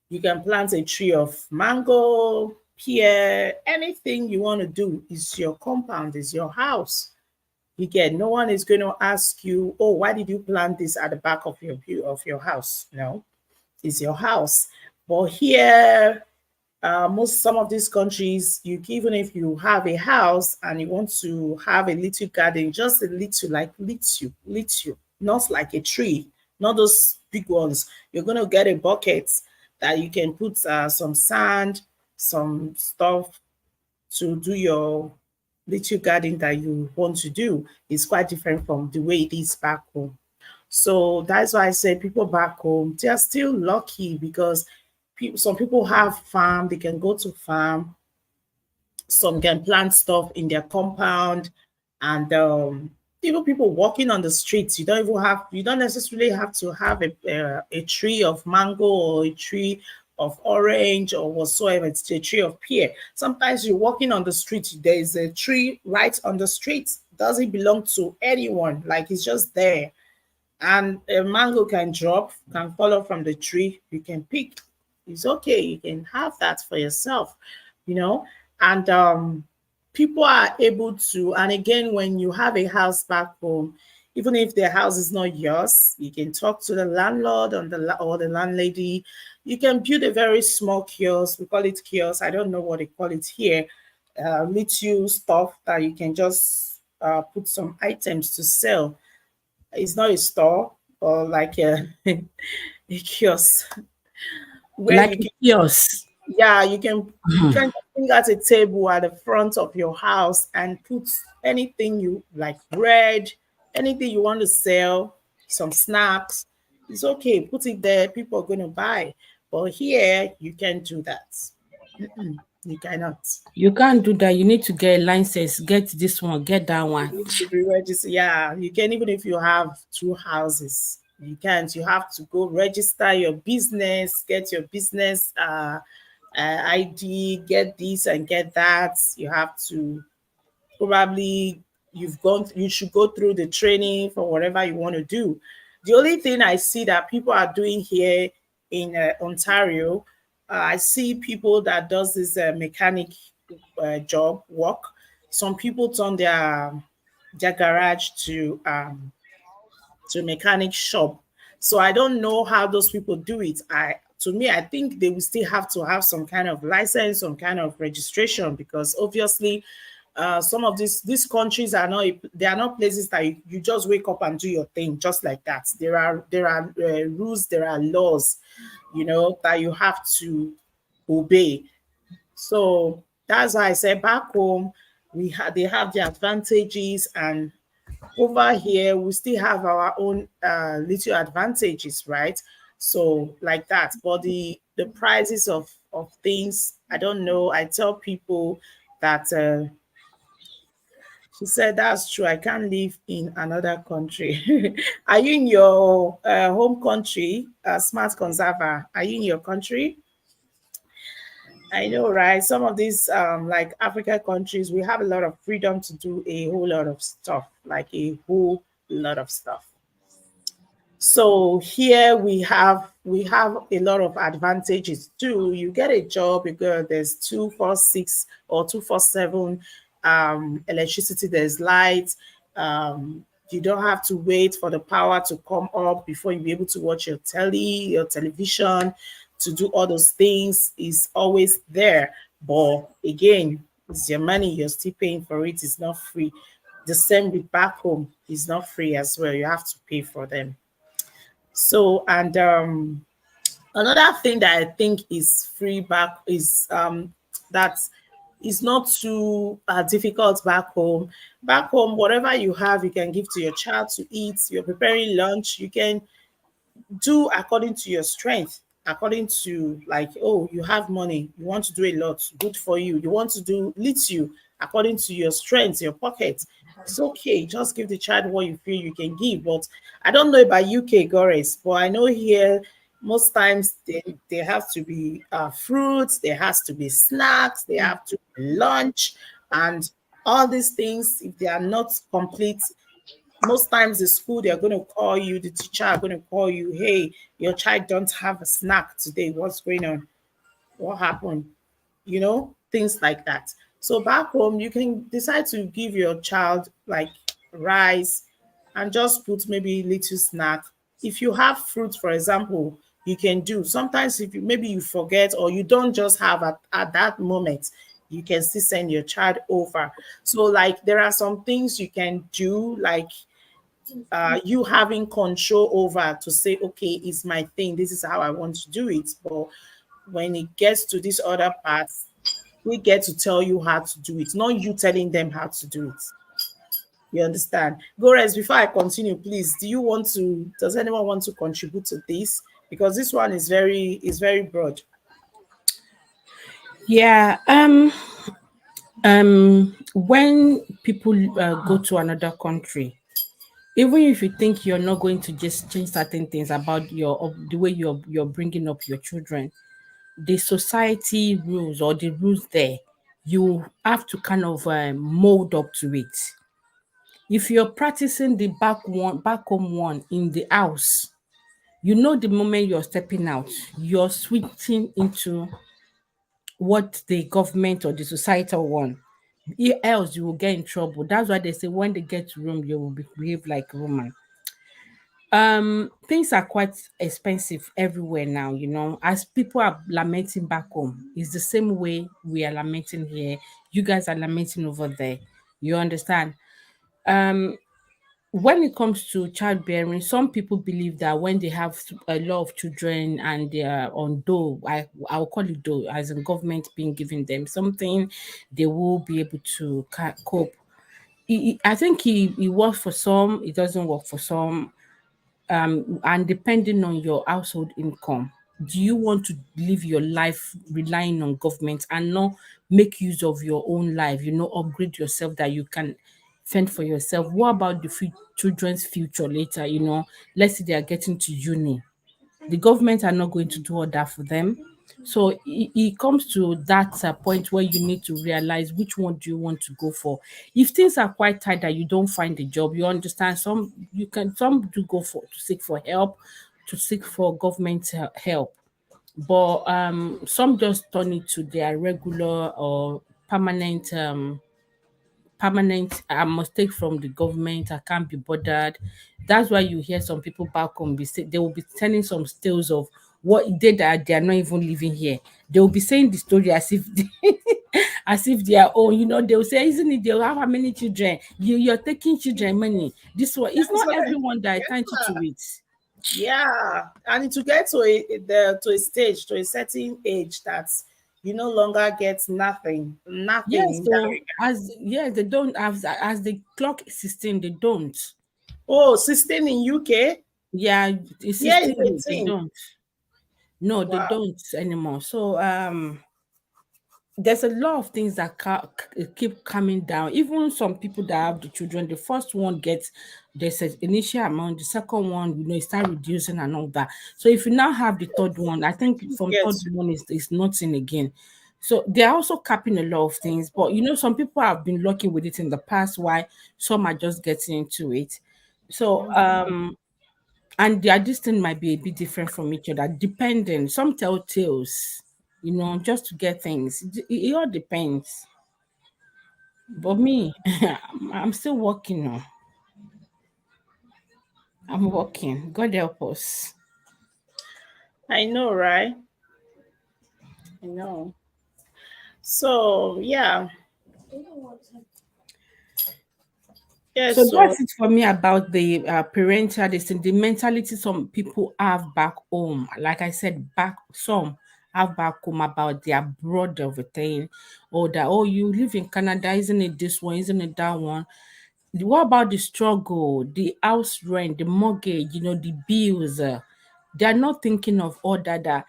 you can plant a tree of mango, pear, anything you want to do is your compound, is your house. You get no one is going to ask you, oh, why did you plant this at the back of your house? No, it's your house. But here most some of these countries, you even if you have a house and you want to have a little garden, just a little, like little, not like a tree, not those big ones. You're gonna get a bucket that you can put some sand, some stuff to do your little garden that you want to do. Is quite different from the way it is back home. So that's why I say people back home, they are still lucky because some people have farm, they can go to farm, some can plant stuff in their compound, and even people walking on the streets, you don't necessarily have to have a tree of mango or a tree of orange or whatsoever. It's a tree of pear. Sometimes you're walking on the street, there is a tree right on the street, doesn't belong to anyone, like it's just there, and a mango can drop, can fall off from the tree, you can pick. It's okay, you can have that for yourself, you know. And people are able to, and again, when you have a house back home, even if the house is not yours, you can talk to the landlord or the landlady. You can build a very small kiosk. We call it kiosk. I don't know what they call it here. Little stuff that you can just put some items to sell. It's not a store or like a kiosk where
Like
you
a
can,
kiosk.
yeah, you can bring out a table at the front of your house and put anything you like, bread, anything you want to sell, some snacks. It's okay, put it there, people are going to buy. But here you can't do that. You cannot.
You can't do that. You need to get a license. Get this one. Get that one.
You need to be registered. Yeah, you can, even if you have two houses, you can't. You have to go register your business, get your business ID, get this and get that. You have to probably you should go through the training for whatever you want to do. The only thing I see that people are doing here in Ontario, I see people that does this mechanic job work. Some people turn their garage to mechanic shop. So I don't know how those people do it. To me, I think they will still have to have some kind of license, some kind of registration, because obviously some of these countries are not, they are not places that you just wake up and do your thing just like that. There are rules, there are laws, that you have to obey. So that's why I said back home they have the advantages, and over here we still have our own little advantages, right? So like that. But the prices of things, I don't know. I tell people that she said that's true. I can't live in another country. Are you in your home country, smart conserver? Are you in your country? I know, right? Some of these, like Africa countries, we have a lot of freedom to do a whole lot of stuff, like a whole lot of stuff. So here we have a lot of advantages too. You get a job, there's 246 or 247 electricity, there's light. You don't have to wait for the power to come up before you be able to watch your television, to do all those things is always there. But again, it's your money, you're still paying for it, it's not free. The same with back home, is not free as well. You have to pay for them. So, and another thing that I think is free back is that is not too difficult back home. Back home, whatever you have, you can give to your child to eat. You're preparing lunch, you can do according to your strength, according to, like, oh, you have money, you want to do a lot, good for you. You want to do little, according to your strength, your pocket. It's okay, just give the child what you feel you can give. But I don't know about UK, Goris, but I know here most times they have to be fruits, there has to be snacks, they have to be lunch, and all these things, if they are not complete, most times the school, they're going to call you, the teacher are going to call you, hey, your child don't have a snack today, what's going on, what happened, things like that. So back home you can decide to give your child like rice, and just put maybe little snack. If you have fruit, for example, you can do. Sometimes if maybe you forget, or you don't just have at that moment, you can still send your child over. So like there are some things you can do, like you having control over, to say, okay, it's my thing, this is how I want to do it. But when it gets to this other parts, we get to tell you how to do it, not you telling them how to do it. You understand? Gores, before I continue, please, does anyone want to contribute to this? Because this one is very broad.
Yeah. When people go to another country, even if you think you're not going to just change certain things about the way you're bringing up your children, the society rules or the rules there, you have to kind of mold up to it. If you're practicing the back home one in the house, the moment you're stepping out, you're switching into what the government or the societal one. Else you will get in trouble. That's why they say when they get to Rome, you will behave like Roman. Things are quite expensive everywhere now, as people are lamenting back home, it's the same way we are lamenting here. You guys are lamenting over there. You understand? When it comes to childbearing, some people believe that when they have a lot of children and they are on dole, I'll call it dole, as in government being given them something, they will be able to cope. I think it works for some, it doesn't work for some. And depending on your household income, do you want to live your life relying on government and not make use of your own life, upgrade yourself that you can fend for yourself? What about the children's future later? Let's say they are getting to uni, the government are not going to do all that for them. So it comes to that point where you need to realize which one do you want to go for. If things are quite tight that you don't find a job, you understand, some do go for to seek for help, to seek for government help. But some just turn it to their regular or permanent I must take from the government. I can't be bothered. That's why you hear some people back home they will be telling some tales of what they are not even living here. They will be saying the story as if as if they are own. They will say, isn't it? They'll have how many children? You're taking children money. This one, it's
That's
not
what
everyone that
yeah.
entitled to it.
Yeah, and to get to a stage, to a certain age that you no longer get nothing
Yes,
in that
so
regard.
they don't as the clock is 16, they don't.
Oh, 16 in UK?
Yeah, it's
Yeah,
16,
it's
they
18.
don't. No, they
Wow.
don't anymore. So there's a lot of things that keep coming down. Even some people that have the children, the first one gets there's an initial amount, the second one, it start reducing and all that. So if you now have the third one, I think from third
Yes.
one is nothing again. So they're also capping a lot of things, but some people have been lucky with it in the past, why some are just getting into it. So and their distance might be a bit different from each other, depending. Some tell tales, just to get things. It all depends. But me, I'm still working on. I'm working. God help us.
I know, right? I know. So, yeah.
So
Yes, so
that's it for me about the parental this the mentality some people have back home. Like I said, back some have back home about their broad of a thing, or that you live in Canada, isn't it this one, isn't it that one? What about the struggle, the house rent, the mortgage, the bills? They're not thinking of all that.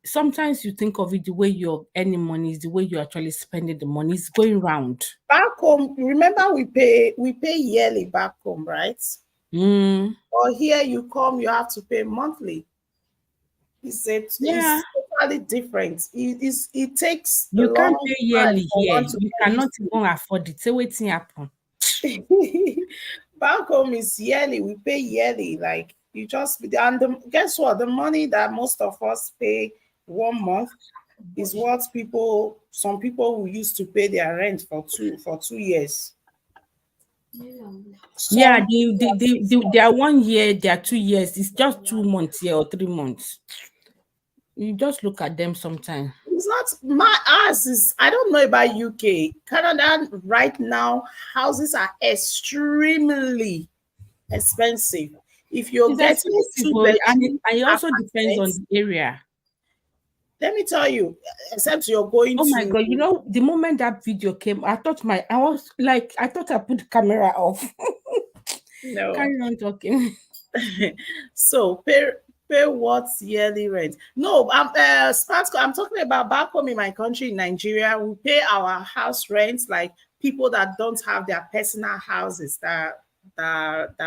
Sometimes you think of it the way you're earning money is the way you're actually spending the money. It's going round.
back home, remember we pay yearly back home, right?
Mm,
Or here you come, you have to pay monthly.
yeah,
It's totally different. It takes a
you can't
long
pay
time
yearly
for
here.
one to
You
get
cannot
used
even afford it. Say waiting happen.
to. Back home is yearly. We pay yearly. Like you just and guess what? The money that most of us pay 1 month is what some people who used to pay their rent for 2 years.
Yeah,
Some
they are 1 year, they are 2 years. It's just 2 months here or 3 months. You just look at them sometimes.
it's not my ours is I don't know about UK. Canada right now, houses are extremely expensive. If you're
It's
getting a
expensive,
two
but
bedroom
and it also depends on
apartment,
the area.
let me tell you, except you're going
Oh my
to
god! The moment that video came, I was like, I thought I put the camera off.
no.
Carry on talking.
So pay what's yearly rent? No, I'm talking about back home in my country in Nigeria. We pay our house rent like people that don't have their personal houses that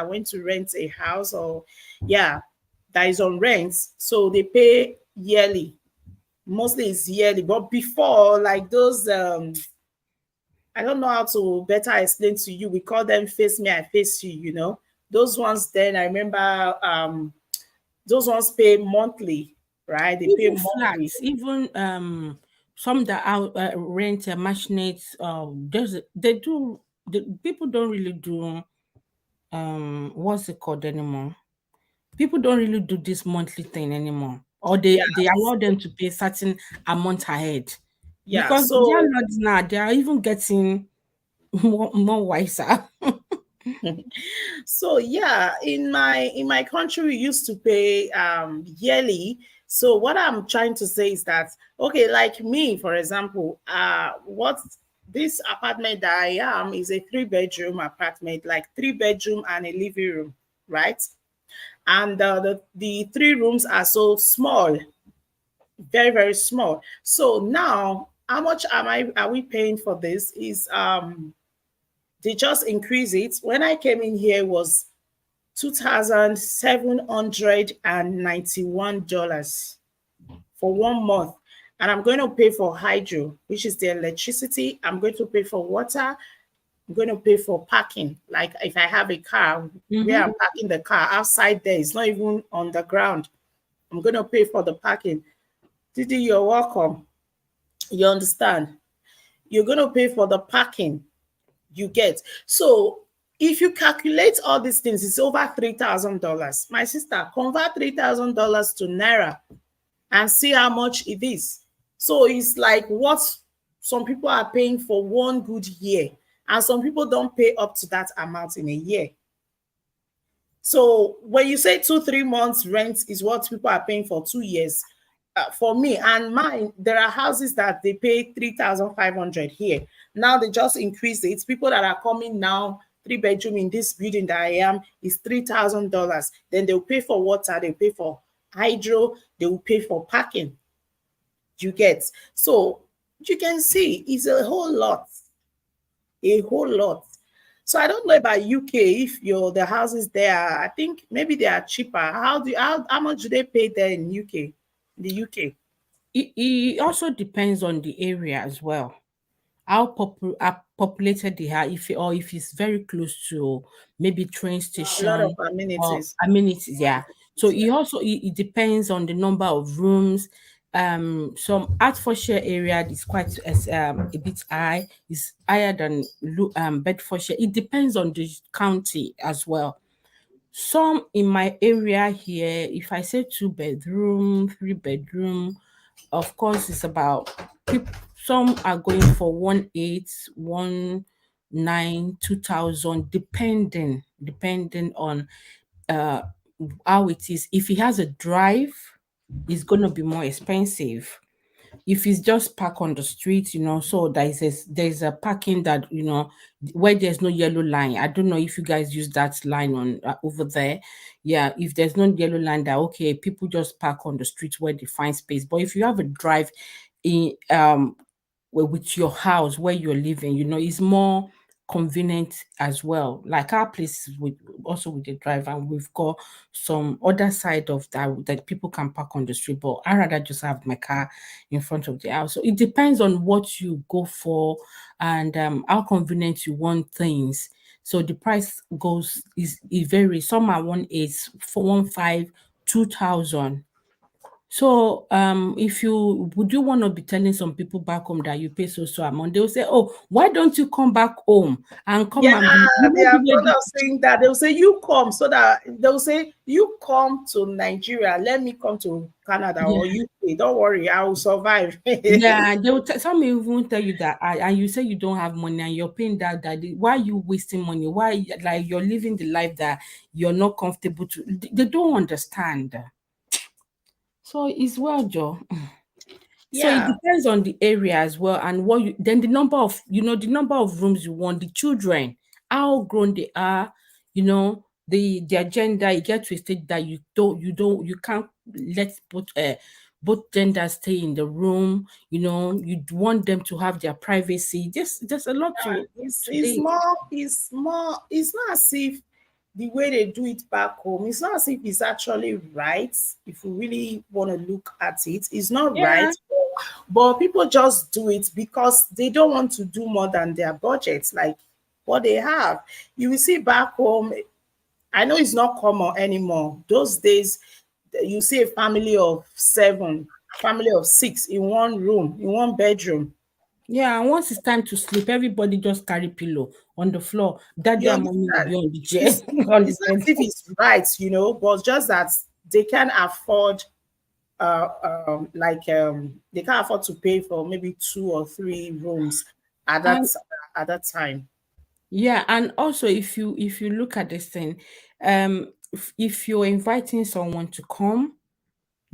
went to rent a house or yeah that is on rent. So they pay yearly. Mostly it's yearly, but before like those I don't know how to better explain to you. We call them face me, I face you. Those ones then I remember those ones pay monthly, right? They pay
Even
monthly.
flats, even some that are rent machinates. The people don't really do what's it called anymore. People don't really do this monthly thing anymore, or
Yeah,
they allow them to pay certain amount ahead
yeah.
because the
So
landlords now they are even getting more wiser.
so yeah, in my country we used to pay yearly. So what I'm trying to say is that okay, like me, for example, what this apartment that I am is a 3 bedroom apartment, like 3 bedroom and a living room, right? And the 3 rooms are so small, very very small. So now how much are we paying for this is they just increase it. When I came in here it was $2,791 for 1 month. And I'm going to pay for hydro, which is the electricity. I'm going to pay for water. I'm going to pay for parking. Like if I have a car, where
Mm-hmm.
I'm parking the car outside there, it's not even on the ground. I'm going to pay for the parking. Didi, you're welcome. You understand? you're going to pay for the parking. You get. So if you calculate all these things, it's over $3,000. My sister, convert $3,000 to Naira and see how much it is. So it's like what some people are paying for one good year, and some people don't pay up to that amount in a year. So when you say 2-3 months rent is what people are paying for 2 years, for me and mine, there are houses that they pay 3,500 here. Now they just increased it. It's people that are coming now. 3-bedroom in this building that I am is $3,000. Then they'll pay for water, they'll pay for hydro, they will pay for parking. You get. So you can see it's a whole lot. A whole lot. So I don't know about UK. If the houses there, I think maybe they are cheaper. How much do they pay there in UK? The UK.
It also depends on the area as well. How populated they are, if it's very close to maybe train
A lot of
station or
amenities.
amenities, yeah. So it depends on the number of rooms. Some Hertfordshire area is quite a bit high, is higher than Bedfordshire. It depends on the county as well. Some in my area here, if I say 2-bedroom, 3-bedroom, of course it's about some are going for 1.8, 1.9, 2,000, depending on how it is. If it has a drive, it's going to be more expensive. If it's just park on the street, so there's a parking that, where there's no yellow line. I don't know if you guys use that line on over there. Yeah, if there's no yellow line, that okay, people just park on the street where they find space. But if you have a drive in with your house where you're living, it's more convenient as well. Like our place with also with the drive, and we've got some other side of that people can park on the street, but I rather just have my car in front of the house. So it depends on what you go for and how convenient you want things. So the price it varies. Some are 1.8, 415, 2,000. So, if would you want to be telling some people back home that you pay so amount? They will say, "Oh, why don't you come back home and come
Yeah,
and be?"
they are fond of saying that. They'll say, "You come," so that they'll say, "You come to Nigeria. Let me come to Canada or
Yeah,
UK. Don't worry, I will survive."
yeah. They will some even tell you that, and you say you don't have money and you're paying why are you wasting money? Why, like, you're living the life that you're not comfortable to? They don't understand. So it's well, Joe. So it
Yeah,
depends on the area as well, and then the number of rooms you want, the children, how grown they are, their gender. You get to a stage that you can't let both genders stay in the room. You want them to have their privacy. There's a lot to
it's
today.
more, it's not as if the way they do it back home, it's not as if it's actually right. If we really want to look at it, it's not
Yeah,
right. But people just do it because they don't want to do more than their budgets, like what they have. You will see back home, I know it's not common anymore. Those days, you see a family of 7, family of 6 in one room, in one bedroom.
yeah. And once it's time to sleep, everybody just carry pillow on the floor. Daddy
You
and mommy will
understand?
be on the chair
It's
on the
it's not
bed.
as if it's right, but just that they can afford they can't afford to pay for maybe 2 or 3 rooms at that
And
at that time.
yeah, and also if you look at this thing, if you're inviting someone to come,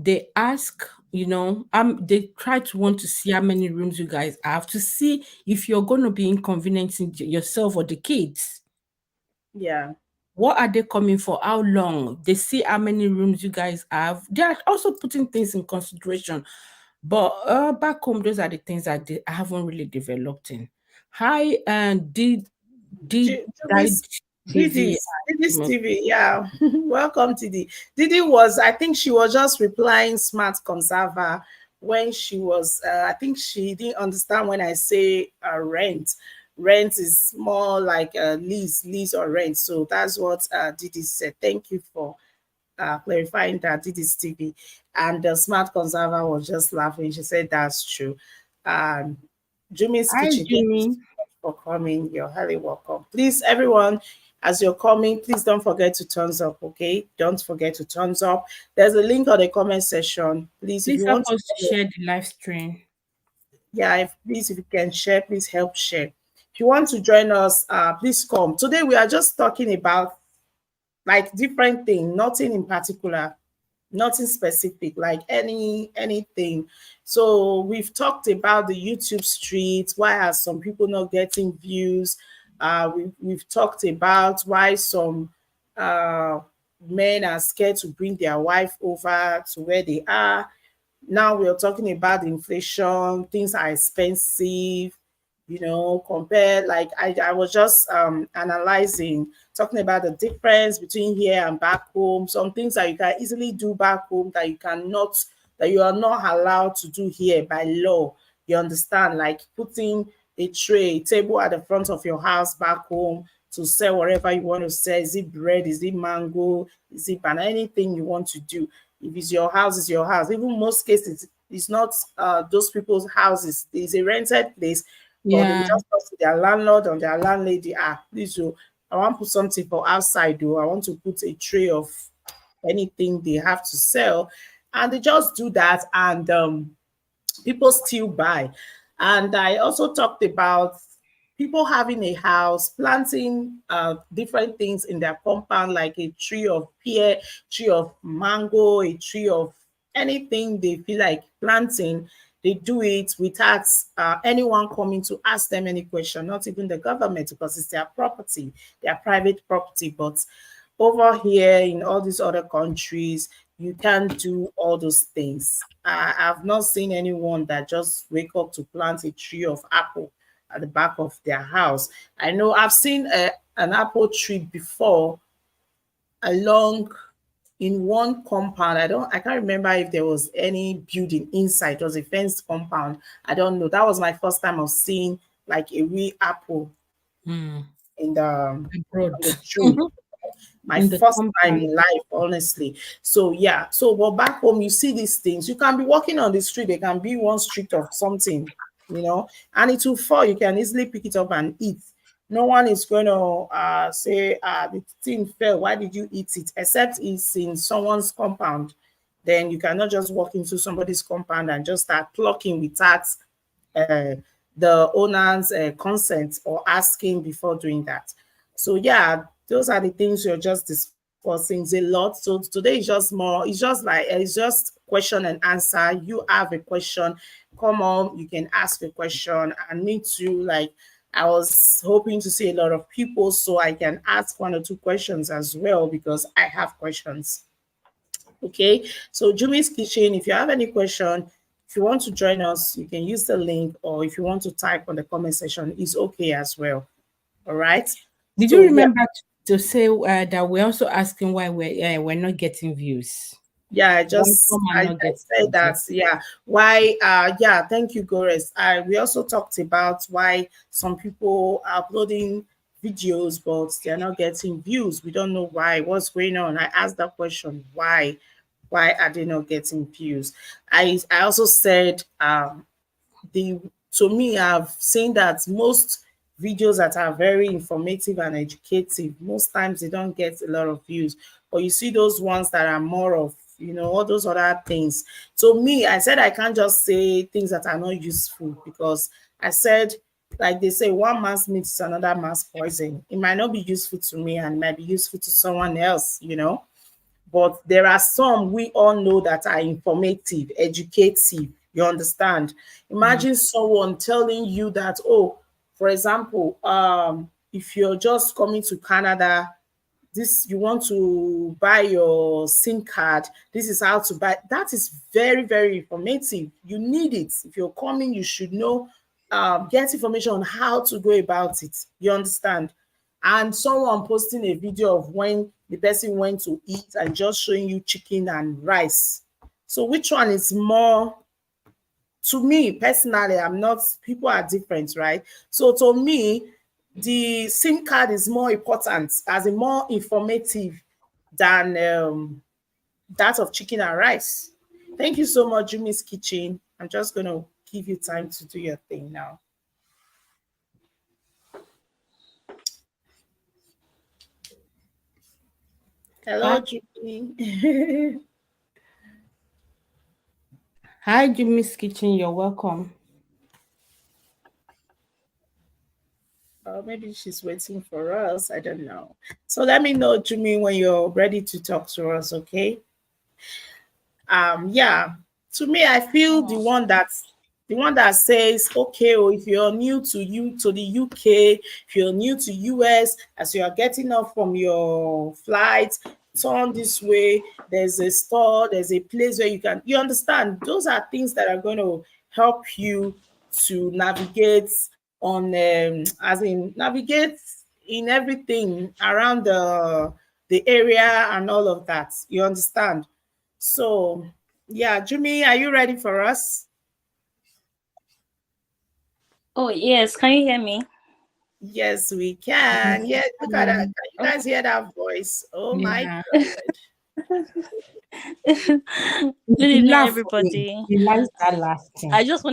they ask, they try to want to see how many rooms you guys have, to see if you're going to be inconveniencing yourself or the kids.
Yeah.
What are they coming for? How long? They see how many rooms you guys have. They are also putting things in consideration. But back home, those are the things that I haven't really developed in. Hi, and did I
Julius
Davy?
Didi's TV, yeah. Welcome, Didi. Didi was, I think she was just replying smart conserver when she was, I think she didn't understand when I say rent. Rent is more like lease or rent. So that's what Didi said. Thank you for clarifying that Didi's TV. And the smart conserver was just laughing. She said that's true. Um, Jumi's
Hi,
Kitchen. Thank you so
Jimmy.
much for coming. You're highly welcome. Please, everyone, as you're coming, please don't forget to thumbs up, okay? Don't forget to thumbs up. There's a link on the comment section. Please, if
Please
you
help
want to,
us to share the live stream.
yeah, please, if you can share, please help share. If you want to join us, please come. Today, we are just talking about like different thing, nothing in particular, nothing specific, like anything. So we've talked about the YouTube streets. Why are some people not getting views? We've talked about why some uh, men are scared to bring their wife over to where they are. Now we're talking about inflation, things are expensive, compared, like I was just analyzing, talking about the difference between here and back home. Some things that you can easily do back home that you are not allowed to do here by law. You understand? Like putting a table at the front of your house back home to sell whatever you want to sell. Is it bread? Is it mango? Is it banana? Anything you want to do. If it's your house, it's your house. Even most cases, it's not those people's houses. It's a rented place, but they will
Yeah.
just talk to their landlord or their landlady. Please, I want to put something for outside, though. I want to put a tray of anything they have to sell. And they just do that, and people still buy. And I also talked about people having a house, planting different things in their compound, like a tree of pear, tree of mango, a tree of anything they feel like planting. They do it without anyone coming to ask them any question, not even the government, because it's their property, their private property. But over here in all these other countries, you can't do all those things. I've not seen anyone that just wake up to plant a tree of apple at the back of their house. I know I've seen an apple tree before along in one compound. I can't remember if there was any building inside. It was a fenced compound. I don't know. That was my first time of seeing like a real apple
Hmm.
in the on
Abroad.
the tree. My
In the
first time
compound.
in life, honestly. So yeah, so but back home you see these things. You can be walking on the street, there can be one street of something, and it will fall. You can easily pick it up and eat. No one is going to say, the thing fell, why did you eat it? Except it's in someone's compound. Then you cannot just walk into somebody's compound and just start plucking without uh, the owner's consent or asking before doing that. So yeah, those are the things you're just discussing. It's a lot. So today is just more. It's just question and answer. You have a question, come on, you can ask a question, and me too. Like I was hoping to see a lot of people so I can ask one or two questions as well because I have questions. Okay, so Jumi's Kitchen, if you have any question, if you want to join us, you can use the link, or if you want to type on the comment section, is okay as well. All right.
Did you
So yeah,
remember to say that we're also asking why we're not getting views?
yeah,
Why some are
I
not getting
said
views?
that, yeah. Why yeah, thank you, Gores. We also talked about why some people are uploading videos but they're not getting views. We don't know why, what's going on. I asked that question, why are they not getting views? I also said the to me, I've seen that most videos that are very informative and educative, most times they don't get a lot of views. But you see those ones that are more of, all those other things. To me, I said I can't just say things that are not useful because I said, like they say, one man's meat is another man's poison. It might not be useful to me and it might be useful to someone else. But there are some we all know that are informative, educative. You understand?
Mm.
Imagine someone telling you that, oh, for example, if you're just coming to Canada, this you want to buy your SIM card, this is how to buy. That is very, very informative. You need it. If you're coming, you should know, get information on how to go about it. You understand? And someone posting a video of when the person went to eat and just showing you chicken and rice. So which one is more, to me personally, I'm not, people are different, right? So to me, the SIM card is more important, as a more informative than that of chicken and rice. Thank you so much, Jumi's Kitchen. I'm just going to give you time to do your thing now.
Hi,
Hello, Judy.
hi, Jimmy's Kitchen. You're welcome.
Maybe she's waiting for us. I don't know. So let me know, Jimmy, when you're ready to talk to us, okay? Yeah, to me I feel the one that says, okay, oh, if you're new to the UK, if you're new to US, as you are getting off from your flight, turn this way, there's a store, there's a place where you understand, those are things that are going to help you to navigate on as in navigate in everything around the area and all of that, you understand. So, yeah, Jimmy, are you ready for us?
Oh, yes. Can you hear me?
Yes, we can. Yeah, look at that.
Mm,
Can you guys hear that voice? Oh my
yeah.
God.
Good
You
evening,
laugh for me.
everybody.
You like that laughing.
I just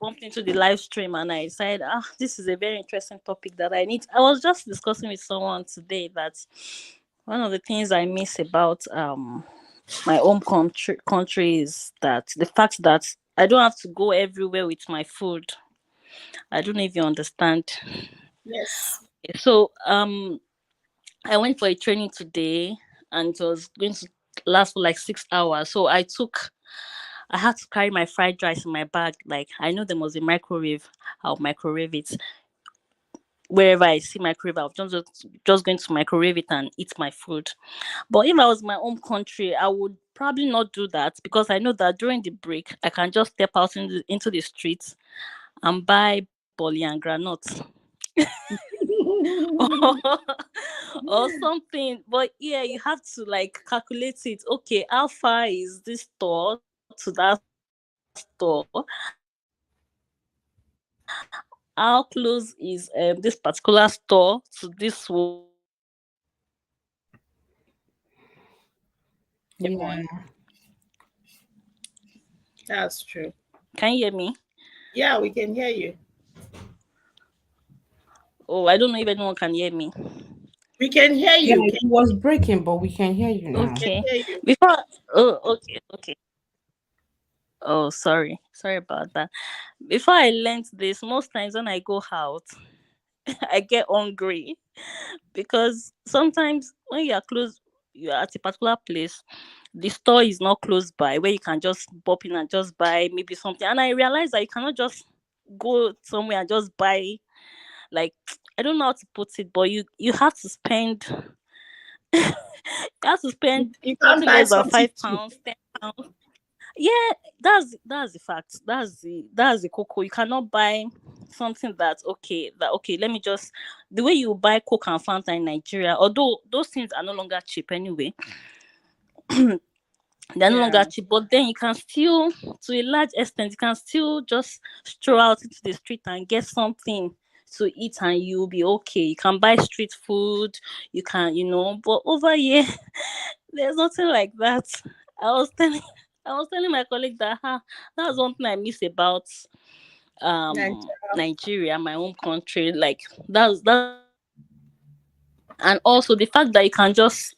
bumped into the live stream and I said, this is a very interesting topic that I need. I was just discussing with someone today that one of the things I miss about my home country is that the fact that I don't have to go everywhere with my food. I don't know if you understand.
Yes.
So I went for a training today and it was going to last for like 6 hours. So I had to carry my fried rice in my bag. Like I know there was a microwave. I'll microwave it. Wherever I see microwave, I'm just going to microwave it and eat my food. But if I was in my home country, I would probably not do that because I know that during the break I can just step out into the streets and buy bolly and granuts. Or something. But yeah, you have to like calculate it. Okay, how far is this store to that store? How close is this particular store to this one?
Yeah.
That's true.
Can you hear me?
Yeah, we can hear you.
Oh, I don't know if anyone can hear me.
We can hear
Yeah,
you.
it was breaking, but we can hear you now.
Can
Okay.
hear you.
Before okay. Oh, sorry about that. Before I learned this, most times when I go out, I get hungry because sometimes when you are close, you are at a particular place, the store is not close by where you can just pop in and just buy maybe something. And I realized that you cannot just go somewhere and just buy like I don't know how to put it, but you have to spend you have to
You,
spend
you can't
nothing
buy
less than
something
five
cheap.
pounds, £10. Yeah, that's the fact. That's the cocoa. You cannot buy something that okay. Let me just the way you buy Coke and Fanta in Nigeria. Although those things are no longer cheap anyway, they're no longer
Yeah.
cheap. But then you can still, to a large extent, you can still just stroll out into the street and get something to eat, and you'll be okay. You can buy street food. You can, But over here, there's nothing like that. I was telling I was telling my colleague that that's one thing I miss about
Nigeria.
Nigeria, my home country. Like that's and also the fact that you can just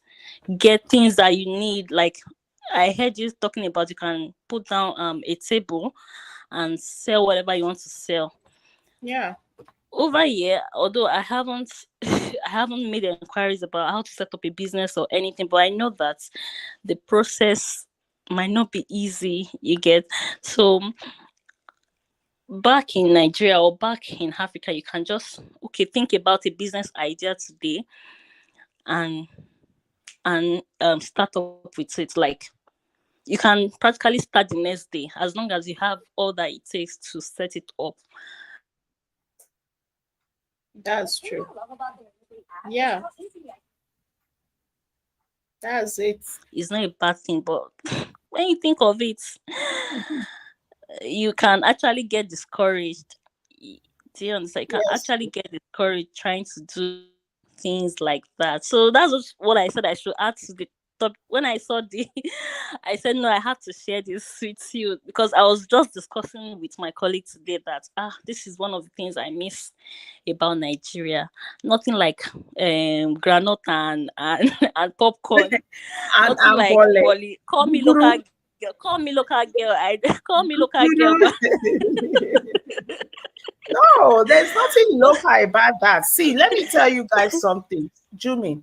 get things that you need. Like I heard you talking about you can put down a table and sell whatever you want to sell.
Yeah.
Over here, although I haven't I haven't made inquiries about how to set up a business or anything, but I know that the process might not be easy, you get. So back in Nigeria or back in Africa, you can just think about a business idea today and start up with it. Like you can practically start the next day as long as you have all that it takes to set it up.
That's true. Yeah, that's it.
It's not a bad thing, but when you think of it, you can actually get discouraged. Do you understand? You can
Yes.
actually get discouraged trying to do things like that. So that's just what I said I should add to the when I saw the, I said no, I have to share this with you because I was just discussing with my colleague today that this is one of the things I miss about Nigeria. Nothing like granite and popcorn. Nothing
And
like
bole.
Wally. Call me
Guru.
local girl. Call me local girl. I call me local girl. But
No, there's nothing local about that. See, let me tell you guys something, Jumi.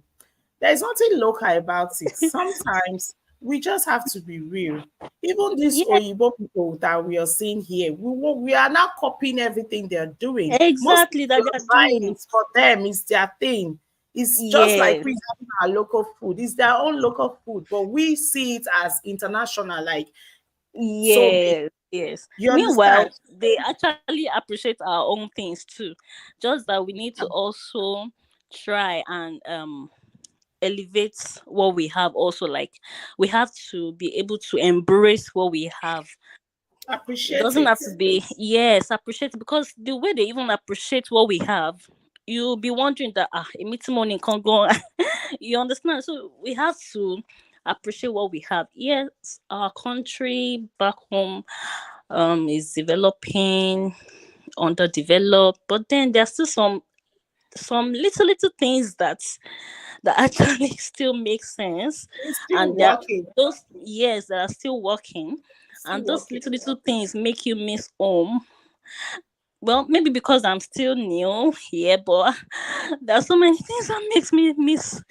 There's nothing local about it. Sometimes we just have to be real. Even these
yeah,
Oyibo people that we are seeing here, we are now copying everything they're doing. Most
exactly that
people
they
are
are
buying
doing.
it for them, it's their thing. It's just like we
Yes,
having our local food. It's their own local food, but we see it as international, like so big.
yes, yes.
You
Meanwhile,
understand?
they actually appreciate our own things too. Just that we need to also try and elevate what we have. Also, like we have to be able to embrace what we have. It
Appreciate
doesn't
it.
have to be, yes, appreciate, because the way they even appreciate what we have, you'll be wondering that a meeting morning can't go on. You understand? So we have to appreciate what we have. Yes, our country back home is developing, underdeveloped, but then there's still some little things that actually still make sense,
It's still
and there
working.
those years that are still working,
Still
and those
working.
little things make you miss home. Well, maybe because I'm still new here, but there are so many things that makes me
The
miss.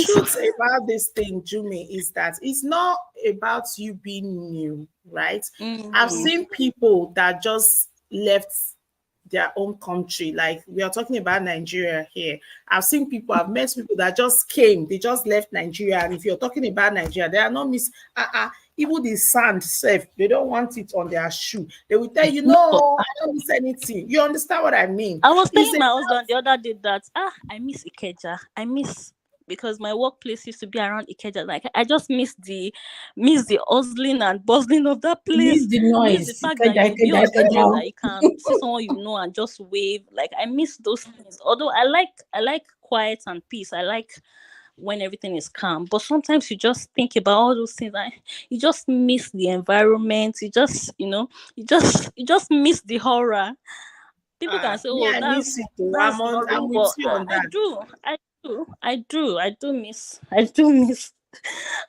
truth about this thing, Jumi, is that it's not about you being new, right? I've
Mhm.
seen people that just left their own country. Like we are talking about Nigeria here. I've met people that just came, they just left Nigeria. And if you're talking about Nigeria, they are not even the sand safe, they don't want it on their shoe. They will tell you,
No,
no, I don't miss anything. You understand what I mean?
I was
It's
telling
a
my husband the other day that I miss Ikeja. I miss, because my workplace used to be around Ikeja. Like I just miss the hustling and bustling of that
You miss
place.
the
Miss the
noise.
fact that
Ikeja,
you'll be
Ikeja,
on the road,
Ikeja.
that you can see someone you know and just wave. Like I miss those things. Although I like quiet and peace. I like when everything is calm. But sometimes you just think about all those things. You just miss the environment. You just miss the horror. People can say,
me,
"Oh,
I miss
that's
it too.
that's
I'm
nothing,"
with
but
you on
I
that.
do, I do miss.
I'm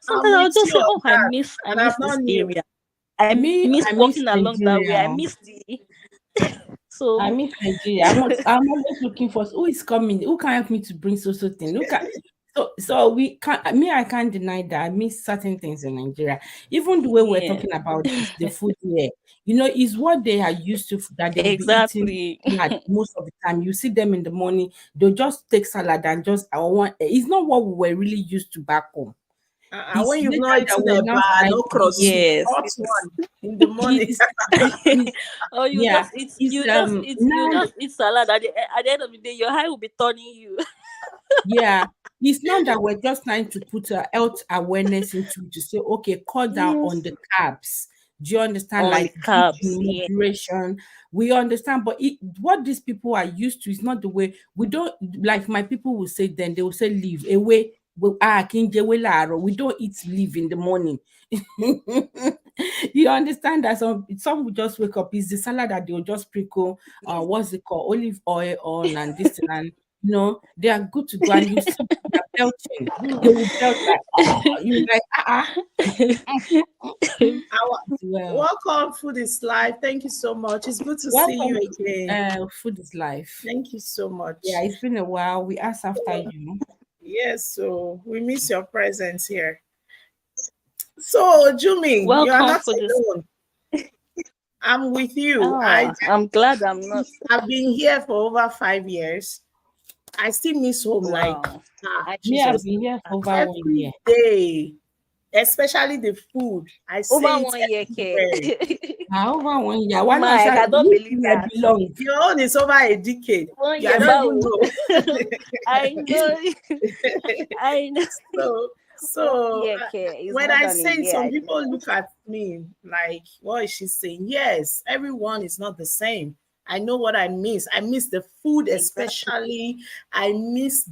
Sometimes I'll
with
just
you
say,
on
"Oh, I
that.
miss, I
And I'm
miss
not
this
new.
area. I
Me,
miss
I miss
walking along that way. I
Nigeria.
miss the." So
I miss Nigeria. I'm always looking for who is coming, who can help me to bring so thing. Who can so we can't me, I can't deny that I miss certain things in Nigeria. Even the way we're
yeah,
talking about this, the food here, is what they are used to that they will be eating
exactly.
most of the time. You see them in the morning, they'll just take salad and just I want it's not what we were really used to back home. It's
When you've
later
not
that
eaten
we're
a
now
bar,
trying
no
to eat
cross
it.
soup,
Yes.
hot one in the morning.
It's, it's
Or you
yeah,
just eat,
it's
you just eat, you
now
just eat salad. At the end of the day, your eye will be turning you.
yeah, it's not that we're just trying to put a health awareness into it to say, okay, cut down on
Yes.
the carbs. Do you understand?
On the
Like eat
carbs,
in
yeah.
moderation. We understand, but what these people are used to is not the way we don't like. My people will say, then they will say, leave away. We don't eat leave in the morning. You understand that some will just wake up. It's the salad that they'll just sprinkle what's it called, olive oil on and this and they are good to go, and you see they are belching. They will belt like you like
Our
well.
welcome, food is life. Thank you so much. It's good to see
Welcome
you
to
again.
Food is Life.
Thank you so
Yeah,
much.
it's been a while. We asked after you.
Yes, so we miss your presence here. So, Jumi, you are
Welcome
not
for this.
alone. I'm with you.
Oh, I'm glad I'm not.
I've been here for over 5 years. I still miss home like
Wow.
Me, I've
Jesus.
been here for over 1 year.
Every day, especially the food. I say
Over
it
1 year, K.
everywhere.
Over 1 year. Why not?
Mike, I don't believe
I
that.
belong.
Your own is over a decade.
One
Yeah, I
year,
don't even
bow.
know.
I know. I know.
so
One
so
year, K. It's
when
more
I
than a
say it,
year.
some
I
people
know.
look at me like, what is she saying? Yes, everyone is not the same. I know what I miss. I miss the food,
Exactly.
especially. I miss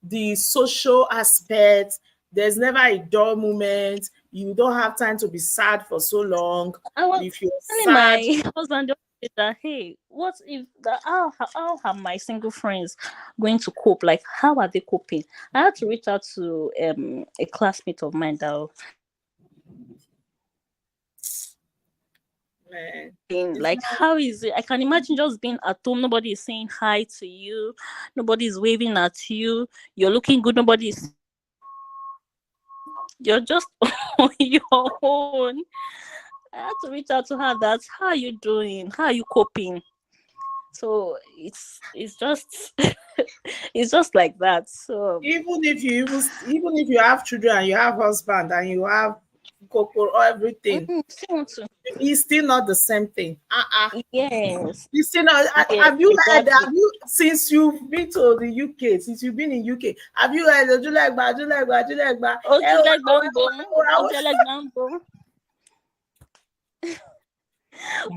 the social aspect. There's never a dull moment. You don't have time to be sad for so long.
I was
If you're
telling
sad,
my husband the other day that, hey, what if the how are my single friends going to cope? Like, how are they coping? I had to reach out to a classmate of mine that
man,
like, how is it? I can imagine just being at home, nobody is saying hi to you, nobody is waving at you, you're looking good, nobody is, you're just on your own. I had to reach out to her. That's how are you doing? How are you coping? So it's just it's just like that. So
even if you have children and you have husband and you have cocoa or everything,
still want to,
it's still not the same thing.
yes,
You still not,
yes,
have you heard,
exactly.
since you've been to the UK, since you've been in UK, have you heard Ojulegba, Ojulegba, Ojulegba?
Ojúlẹ̀ gbàǹgbò, ojúlẹ̀ gbàǹgbò,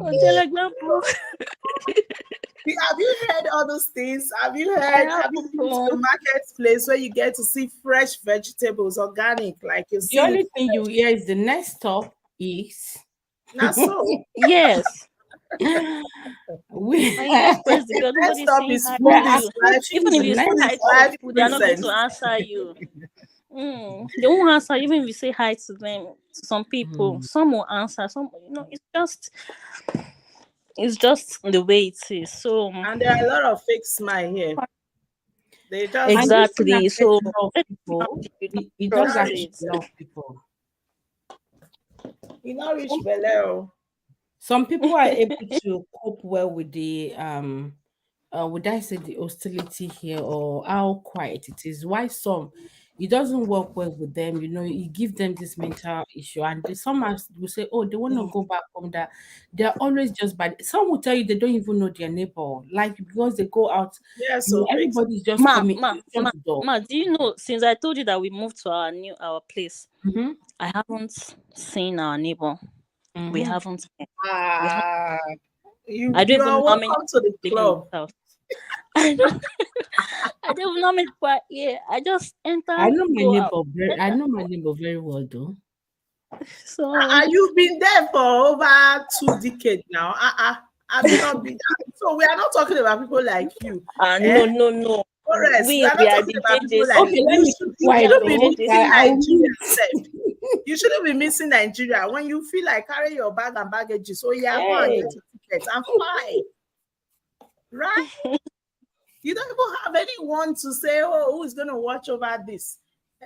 ojúlẹ̀ gbàǹgbò.
Have you heard all those things? Have you
have
been to
before.
the marketplace where you get to see fresh vegetables, organic, like you
The
see?
only thing you hear is the next stop is
Not so.
Yes.
we
And you just press the bell.
Next
Nobody's
stop
saying
is
hi
food
to you.
is life.
Even if you say
Food
hi
is
to some
life
people, they are not going
present.
to answer you. They won't answer even if you say hi to them. Some people, some will answer. Some, it's just the way it is. So
And there are a lot of fake smile here. They just
exactly. So
a lot of people, it does
trust
actually
it.
a lot of people.
you not reach below.
Some people are able to cope well with the would I say the hostility here or how quiet it is. Why some it doesn't work well with them, you give them this mental issue, and some will say, oh, they want to go back home. That they're always just bad. Some will tell you they don't even know their neighbor, like because they go out,
Yeah, so
everybody's just
Ma,
coming
ma,
in front
ma,
of the door.
ma, do you know, since I told you that we moved to our place,
Mm-hmm.
I haven't seen our neighbor. We
Mm-hmm.
haven't. We have,
you
I don't
you
even
are
know how many
welcome to the
people living in
club.
this house. I don't, I don't even know how many people. Yeah, I just enter,
I know my
go out.
neighbor very well though.
So
You've been there for over 2 decades now. Have you not been? So we are not talking about people like you.
no.
Forrest, we
We
are not
are
talking
the
about people like
JJC.
Okay, let
you.
me keep
You
quiet.
shouldn't
We
be
are
Though.
the
missing
I'll
Nigeria.
mute.
Sef. You shouldn't be missing Nigeria when you feel like carry your bag and baggage. So yeah, go and
Hey.
get your tickets. I'm fine, right? You don't even have anyone to say, oh, who is going to watch over this?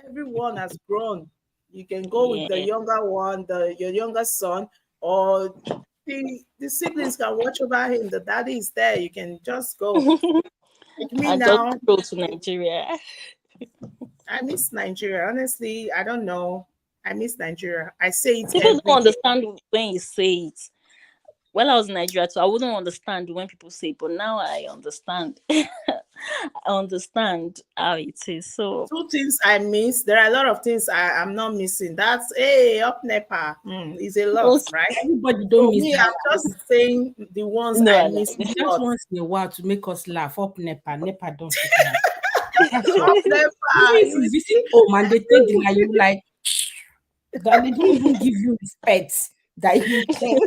Everyone has grown. You can go with the
Yeah.
younger one, your younger son, or the siblings can watch over him. The daddy is there. You can just go. Like me
I just
now,
go to Nigeria.
I miss Nigeria. Honestly, I don't know. I miss Nigeria. I say it
People
every
don't
day.
understand when you say it. When I was in Nigeria too, I wouldn't understand when people say it, but now I understand. I understand how it is. So
Two things I miss. There are a lot of things I'm not missing. That's up NEPA. Is a lot,
okay.
right?
Everybody don't
So
miss
me,
that.
I'm just saying the ones
No,
I
I know.
miss a
It's just
lot.
once in a while to make us laugh. Up NEPA. NEPA don't take that. That's all.
Up
Even
NEPA,
if
you
you visit
see.
home and they take the line, you like that they don't even give you respect that you can.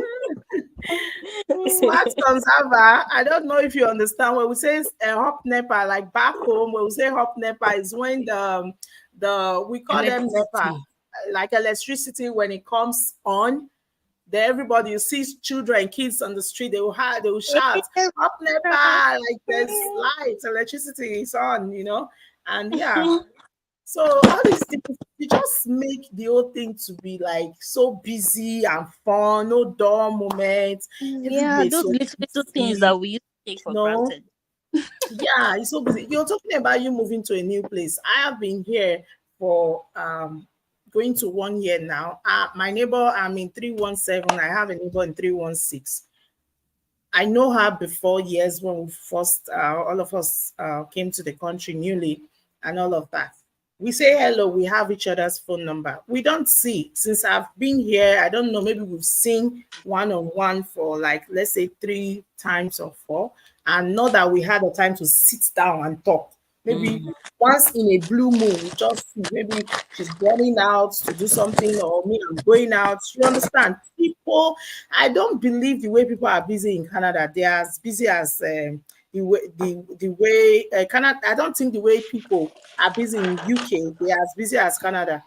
Smart conserver. I don't know if you understand when we say hop NEPA, like back home, when we say hop NEPA is when the we call them NEPA,
Electricity.
like electricity when it comes on. Then everybody, you see children, kids on the street, they will shout, "Up NEPA!" Like there's lights, electricity is on. And yeah, so all these things, you just make the whole thing to be like so busy and fun, no dull moments.
Yeah,
Everywhere is
those
so
little things
busy.
that we used to take for
No,
granted.
yeah, it's so busy. You're talking about you moving to a new place. I have been here for going to 1 year now. My neighbor, I'm in 317. I have a neighbor in 316. I know her before years when we first, all of us came to the country newly and all of that. We say hello, we have each other's phone number. We don't see, since I've been here, I don't know, maybe we've seen one on one for like, let's say 3 times or 4. And not that we had the time to sit down and talk. Maybe once in a blue moon, just maybe she's running out to do something, or me, I'm going out. You understand? People, I don't believe the way people are busy in Canada. They are as busy as the way Canada. I don't think the way people are busy in UK, they are as busy as Canada.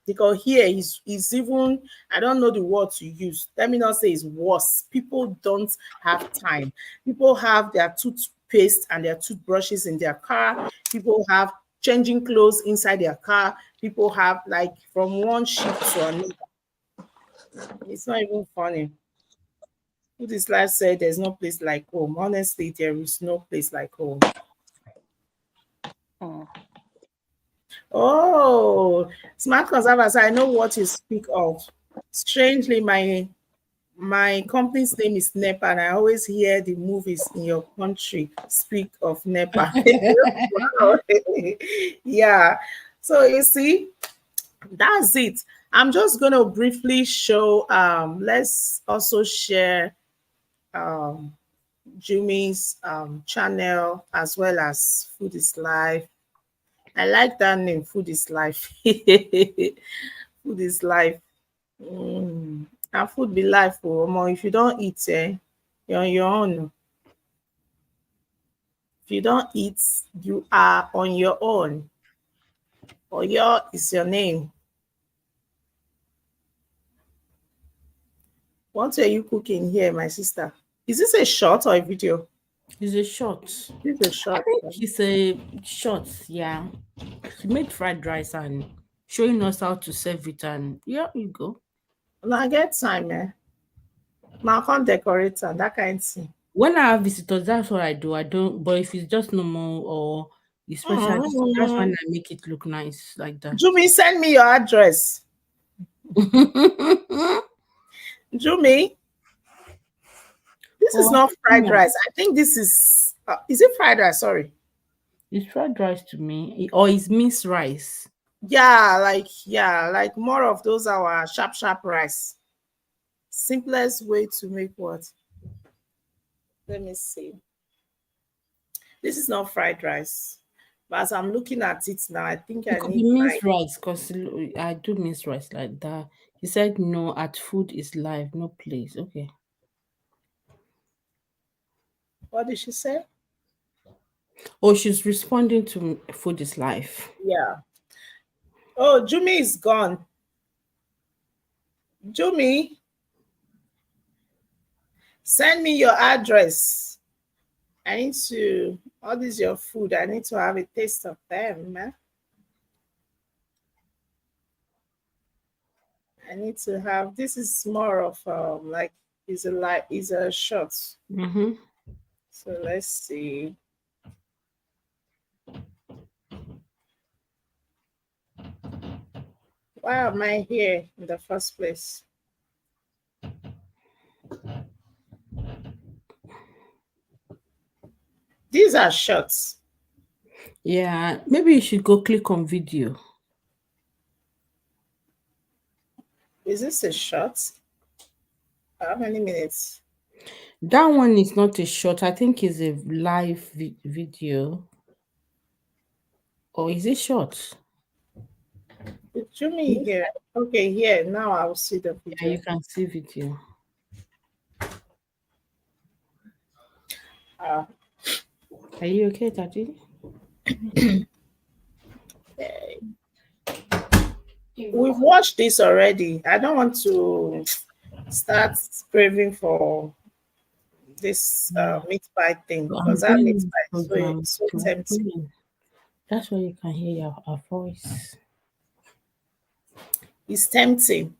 Because here is even, I don't know the word to use. Let me not say it's worse. People don't have time. People have their toothpaste and their toothbrushes in their car. People have changing clothes inside their car. People have, like, from one shift to another. It's not even funny. Who this life said there's no place like home. Honestly, there is no place like home.
Mm.
Oh, smart conservers, I know what you speak of. Strangely, my company's name is NEPA, and I always hear the movies in your country speak of NEPA. Wow. Yeah. So you see, that's it. I'm just gonna briefly show. Let's also share Jumi's channel, as well as Food is Life. I like that name, Food is Life. Food is life. And food be life. Oh, omo, if you don't eat, you're on your own. If you don't eat, you are on your own. Oyo is your name. What are you cooking here, my sister? Is this a short or a video?
It's a short.
This is a
I
short.
think it's a short, yeah. She made fried rice and showing us how to serve it, and yeah, you go.
Now I get time, eh? Now I can't decorate and that kind of thing.
When I have visitors, that's what I do. I don't, but if it's just normal or especially, that's when I make it look nice like that.
Jumi, send me your address. Jumi, this is not fried rice. I think this is it fried rice? Sorry.
It's fried rice to me, or it's minced rice.
Yeah, like more of those our sharp rice. Simplest way to make what? Let me see. This is not fried rice. But as I'm looking at it now, I think I
It could
need
be
my
minced rice because I do minced rice like that. He said no, at food is live, no place. Okay.
what did she say?
Oh, she's responding to food is life.
Yeah. Oh, Jumi is gone. Jumi, send me your address. I need to, all this your food. I need to have a taste of them, man. I need to have, this is more of like, is a shot.
Mm-hmm.
So let's see. Why am I here in the first place? These are shots.
Yeah, maybe you should go click on video.
Is this a shot? How many minutes?
That one is not a short. I think it's a live video. Or is it short?
Show me here. Okay, here. Now I'll see the
Yeah,
video.
you can see video. Are you okay, Daddy?
We've watched this already. I don't want to start craving for this meat pie thing, because that meat pie is so tempting.
That's why you can hear our voice.
It's tempting.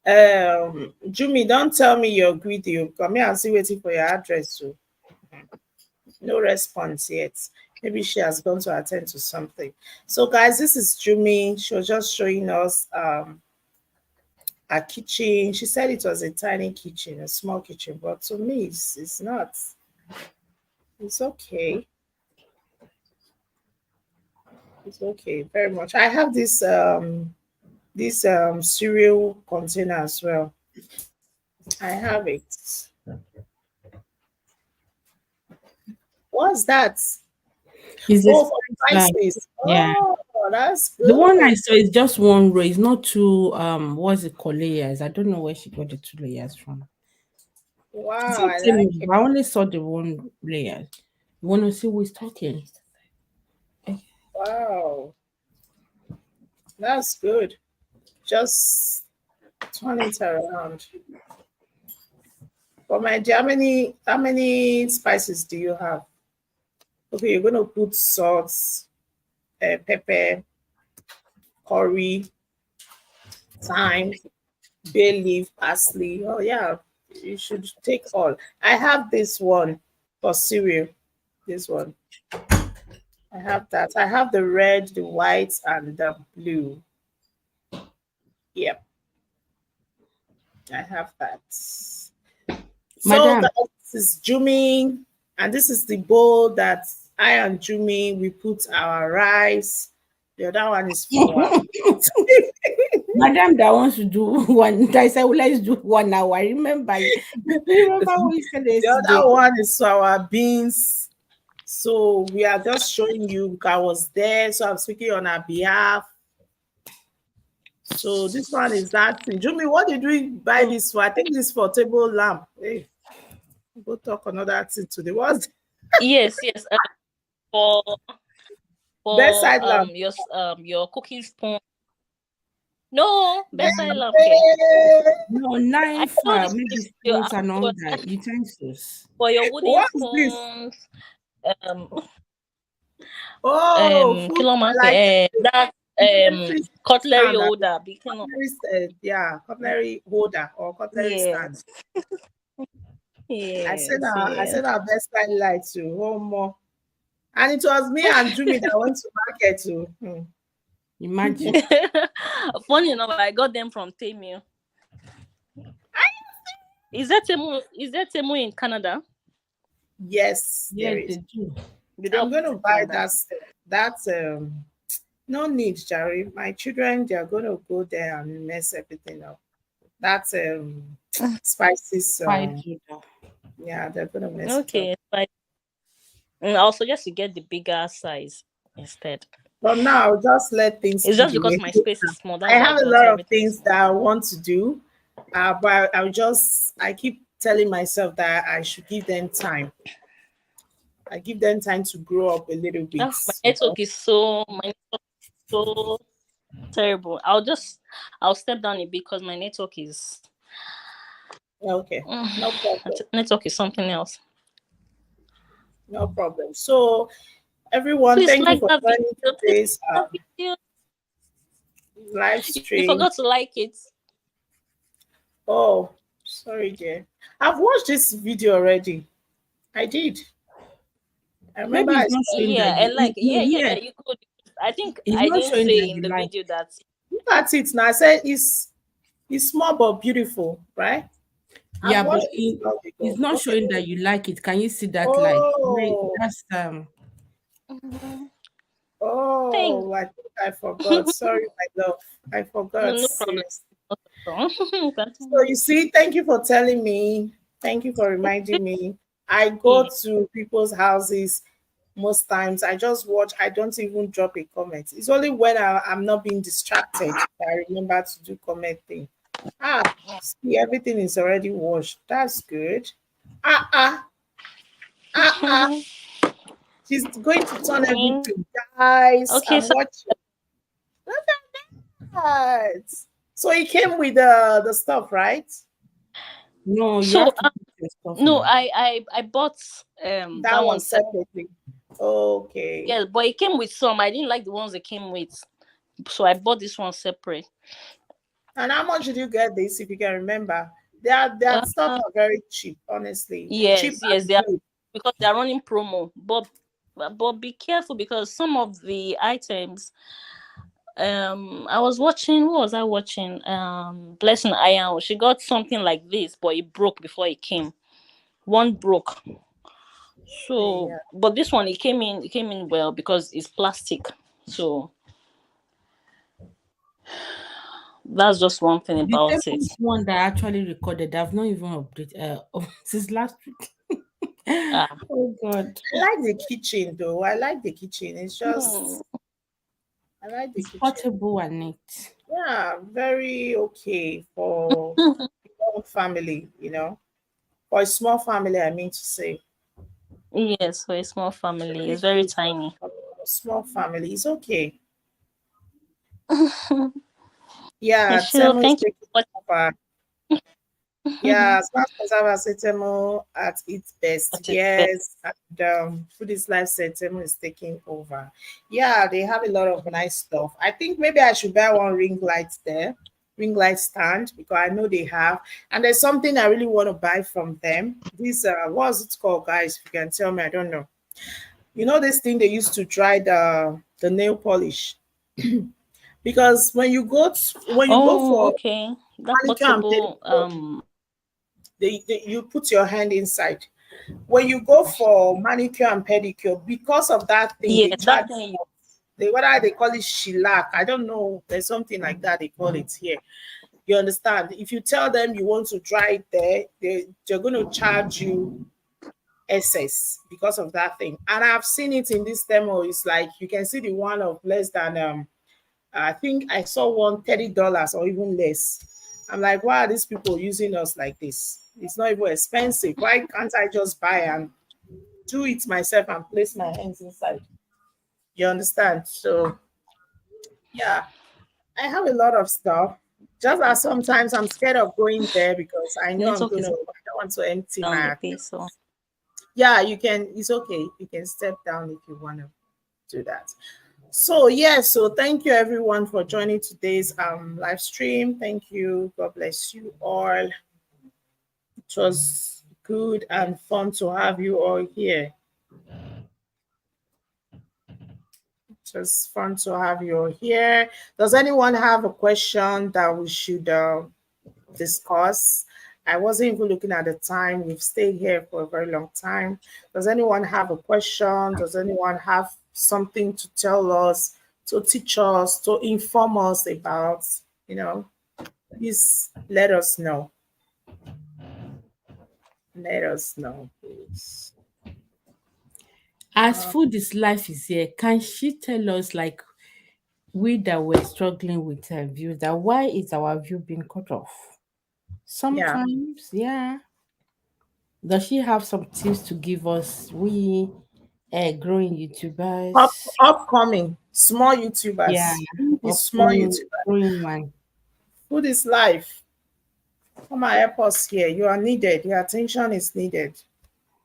Jumi, don't tell me you're greedy. Come here and see waiting for your address. So. No response yet. Maybe she has gone to attend to something. So, guys, this is Jumi. She was just showing us a kitchen. She said it was a tiny kitchen, a small kitchen, but to me, it's not. It's okay. It's okay, very much. I have this this cereal container as well. I have it. What's that?
Is
Oh,
this
for
like,
spices.
yeah.
Oh, that's
The one I
good.
saw is just one row. It's not two what's it called, layers. I don't know where she got the two layers from. It's
Wow,
not
I like
Temu,
it.
but I only saw the one layer. You want to see who is talking?
Wow, that's good. Just turn it around. For my dear, how many spices do you have? Okay, you're gonna put salt, pepper, curry, thyme, bay leaf, parsley. Oh yeah, you should take all. I have this one for cereal. This one. I have that. I have the red, the white, and the blue. Yep, I have that. So
Madam,
guys, this is Jumi, and this is the bowl that I and Jumi we put our rice. The other one is for our
Madam that wants to do one, that said, well, let's do 1 hour. Remember what you said
the
yesterday?
other one is for our beans. So we are just showing you I was there, so I'm speaking on our behalf. So this one is that thing. Jumi, what did we buy this for? I think this is for table lamp. Hey, go talk another thing today. What's
Yes, yes. For
bedside lamp?
your cooking spoon. No, bedside lamp. Okay.
No,
I
knife,
know this
maybe
video.
spoons and all that, utensils.
For your wooden
What's this?
spoons, um,
Oh, food
kilo mark,
like
that
cutlery
cutlery
stand.
holder, big kilo.
Cutlery stand, yeah, cutlery holder or cutlery stand.
Yes, yes,
I
yes.
said our best time light to home more. And it was me and Jumi that went to market to.
Imagine.
Funny enough, I got them from Temu. Is that Temu? Is that Temu in Canada?
Yes, there
Yes,
is.
they do.
I'm going to buy that no need, Jerry. My children, they're going to go there and mess everything up. That's spices.
Quite
Yeah, they're going to mess it up.
Okay, but I'll suggest you get the bigger size instead.
But now, just let things
It's
be
just
the
because
way.
my space is small.
I
That's why I
have a
got
lot of
everything
things
small.
that I want to do, but I keep telling myself that I should give them time. I give them time to grow up a little bit.
My network is so terrible. I'll step down a bit because my network is
Okay, no problem.
network is something else.
No problem. So, everyone,
Please
thank you
like
for
that
joining
video.
today's
That video.
live
You
stream.
forgot to like it.
Oh, sorry, dear. I've watched this video already. I did. I remember
Maybe
I
it's not
saw
showing
Yeah,
that
and like
yeah,
you could. I think
it's
I
not
didn't
showing
say
that
in
you
the
like.
video that.
look at it now. I said it's small but beautiful, right?
Yeah,
I've
but
watched it long
it's
ago.
not
Okay.
showing that you like it. Can you see that like?
Oh,
That's
Thank.
I think I forgot. Sorry, my love. I forgot.
No problem.
Seriously.
Continue.
So you see, thank you for telling me. Thank you for reminding me. I go
Yeah.
to people's houses most times. I just watch. I don't even drop a comment. It's only when I'm not being distracted that I remember to do comment thing. See, everything is already washed. That's good. Ah ah ah. She's going to turn everything. Guys,
Okay,
I'm
so
watching. Look at that. So it came with the stuff, right?
no. You
so
have to put your stuff
no,
now.
I bought
That
that
one
one set.
separately. Okay.
Yeah, but it came with some. I didn't like the ones that came with, so I bought this one separate.
And how much did you get this, if you can remember? Their stuff
Uh,
are very cheap, honestly. Cheap
yes,
and
they are
good.
because they are running promo. But be careful because some of the items. I was watching. Who was I watching? Blessing Ayan. She got something like this, but it broke before it came. One broke. So,
Yeah.
but this one it came in. It came in well because it's plastic. So That's just one thing
The
about it.
latest one that I actually recorded, I've not even updated since last week.
Ah.
Oh God.
I like the kitchen though. I like the kitchen. It's
Hmm.
just I like the
It's
kitchen.
portable and neat.
Yeah, very okay for your family, you know. For a small family, I mean to say.
Yes, for a small family,
Very
it's very
good for
tiny.
a small family. It's okay.
Okay,
Yeah,
sure.
Temo is
Thank you
taking
for
over.
watching.
Yeah, Smart Conserver Setemo at its best.
At its best.
Yes, and Food is Life Setemo is taking over. Yeah, they have a lot of nice stuff. I think maybe I should buy one ring light there, ring light stand, because I know they have. And there's something I really want to buy from them. This what's it called, guys? If you can tell me, I don't know. You know this thing they used to dry the nail polish, because when you go
Oh,
for
okay. That
manicure and
portable.
pedicure, you put your hand inside. When you go for manicure and pedicure, because of that thing,
Yeah,
they
that
charge
thing.
they whether they call it shilak. I don't know. There's something like that they call it here. You understand? If you tell them you want to dry it there, they're going to charge you excess because of that thing. And I've seen it in this demo. It's like you can see the one of less than I think I saw one $30 or even less. I'm like, why are these people using us like this? It's not even expensive. Why can't I just buy and do it myself and place my hands inside? You understand? So yeah, I have a lot of stuff. Just as sometimes I'm scared of going there because I know
Network
I
is
don't want to empty
down
my
a
account.
bit, so
Yeah, you can, it's okay. You can step down if you want to do that. So yeah, so thank you everyone for joining today's live stream. Thank you. God bless you all. It was good and fun to have you all here. It was fun to have you all here. Does anyone have a question that we should discuss? I wasn't even looking at the time. We've stayed here for a very long time. Does anyone have a question? Does anyone have something to tell us, to teach us, to inform us about? You know, please let us know. Let us know, please.
As Food is Life is here, can she tell us, like, we that were struggling with her views, that why is our view being cut off?
Yeah.
Sometimes, yeah. Does she have some tips to give us? We growing YouTubers.
Upcoming small
Yeah,
YouTubers. These small
upcoming
YouTubers.
growing one.
Food is life. Come and help us here. You are needed. Your attention is needed.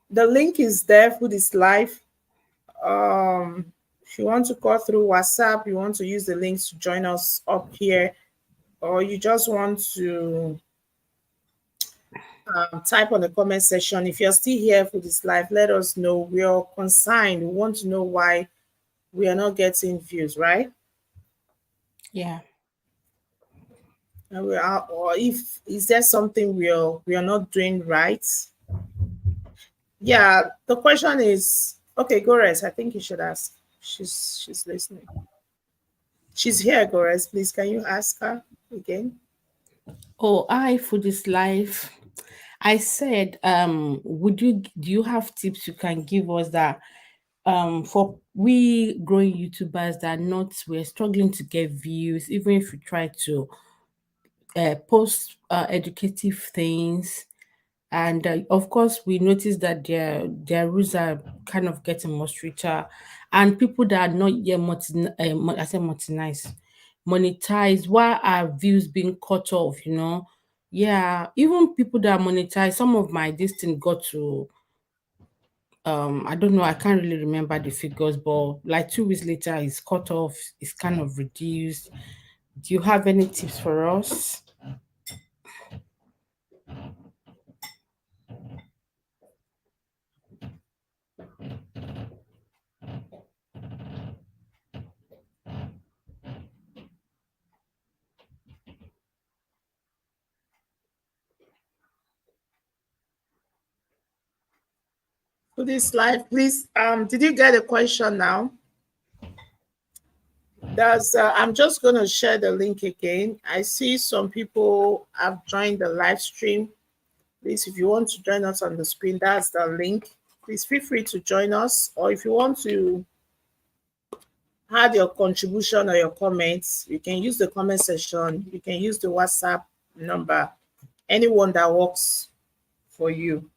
The link is there. Food is life. If you want to call through WhatsApp, you want to use the links to join us up here, or you just want to type on the comment section. If you're still here for this live, let us know. We are concerned. We want to know why we are not getting views, right?
Yeah.
And we are, or if is there something we are not doing right? Yeah, the question is okay, Gores, I think you should ask. She's listening. She's here, Gores. Please, can you ask her again?
Oh, I for this life. I said, do you have tips you can give us that for we growing YouTubers that not we're struggling to get views, even if we try to post educative things, and of course we notice that their rules are kind of getting more stricter, and people that are not yet I say monetized, why are views being cut off, you know? Yeah, even people that are monetized, some of my this thing got to I don't know, I can't really remember the figures, but like 2 weeks later it's cut off, it's kind of reduced. Do you have any tips for us?
To this live, please. Did you get a question now? I'm just going to share the link again. I see some people have joined the live stream. Please, if you want to join us on the screen, that's the link. Please feel free to join us. Or if you want to add your contribution or your comments, you can use the comment section. You can use the WhatsApp number, anyone that works for you.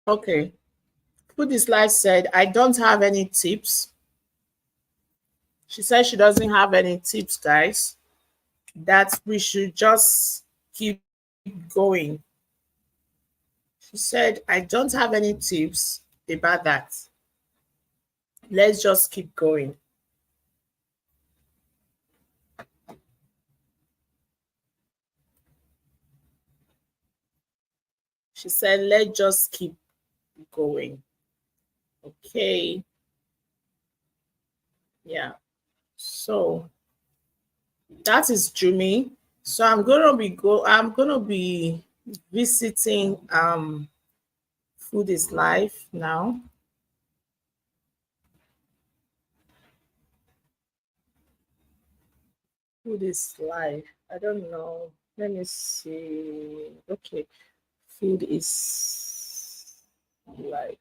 Okay. Food is Life said, I don't have any tips. She said she doesn't have any tips, guys. That we should just keep going. She said, I don't have any tips about that. Let's just keep going. She said, let's just keep going. Okay. Yeah. So that is Jumi. So I'm gonna be visiting Food is Life now. Food is Life. I don't know. Let me see. Okay. Food is Life.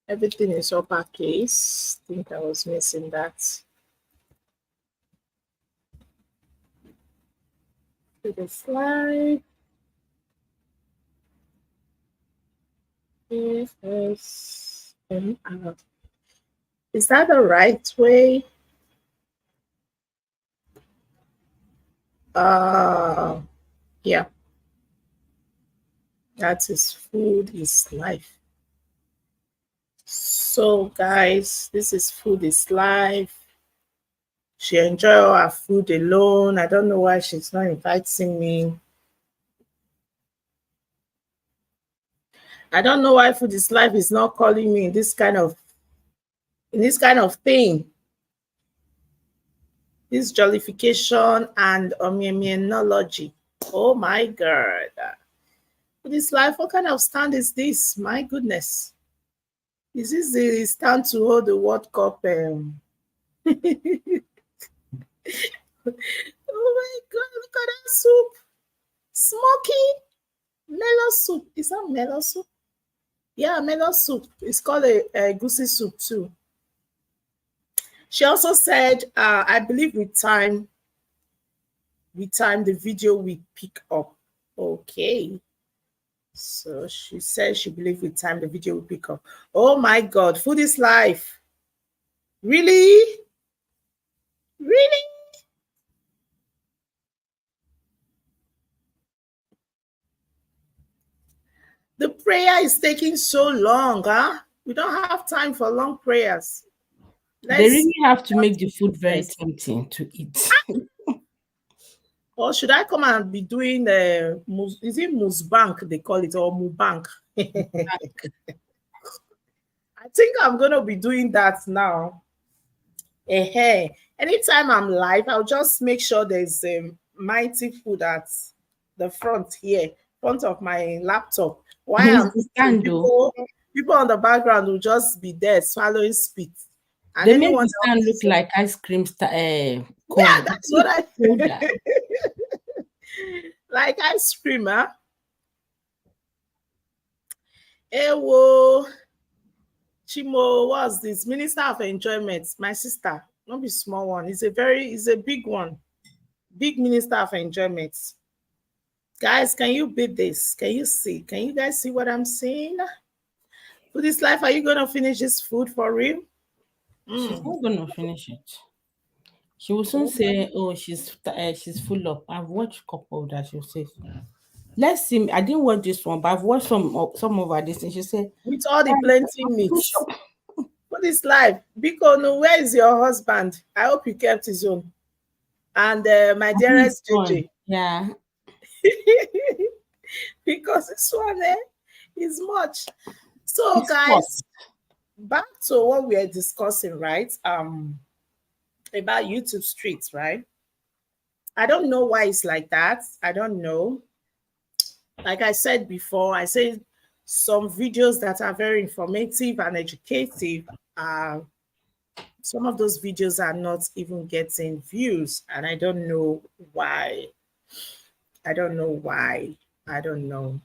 Everything is uppercase. I think I was missing that. Food is Life. ASMR. Is that the right way? Yeah. That is Food is Life. So guys, this is Food is Life. She enjoy her food alone. I don't know why she's not inviting me. I don't know why Food is Life is not calling me in this kind of thing. This jollification and immunology. Oh my God. Food is Life, what kind of stand is this? My goodness. Is this the stand to hold the World Cup? Oh my God, look at that soup. Smoky melon soup. Is that melon soup? Yeah, melon soup. It's called a goosey soup too. She also said, I believe with time the video will pick up. Okay. So she said she believes with time the video will pick up. Oh my God, Food is Life. Really? Really? The prayer is taking so long, huh? We don't have time for long prayers.
They really have to make the food very tempting to eat.
Or should I come and be doing is it Musbank they call it, or Mubank? I think I'm gonna be doing that now. Anytime I'm live, I'll just make sure there's mighty food at the front here, front of my laptop. Why people on the background will just be there swallowing spit.
And they make the stand look like ice cream
yeah, that's what I like ice cream, huh? Ewo Chimo, what's this? Minister of Enjoyment, my sister. Not be small one. It's a big one. Big Minister of Enjoyment. Guys, can you beat this? Can you see? Can you guys see what I'm saying? Food is Life, are you gonna finish this food for real?
She's not gonna finish it. She will soon say, "Oh, she's full up." I've watched a couple that she'll say, "Let's see." I didn't watch this one, but I've watched some of her this, and she said,
"With all the plenty meat, Food is Life. Biko, no, where is your husband? I hope he kept his own." And my dearest JJ.
Yeah.
because this one is much. So
It's hot.
guys, back to what we are discussing, right? About YouTube streets, right? I don't know why it's like that. I don't know. Like I said before, I said some videos that are very informative and educative. Uh, some of those videos are not even getting views, and I don't know why. I don't know why. I don't know.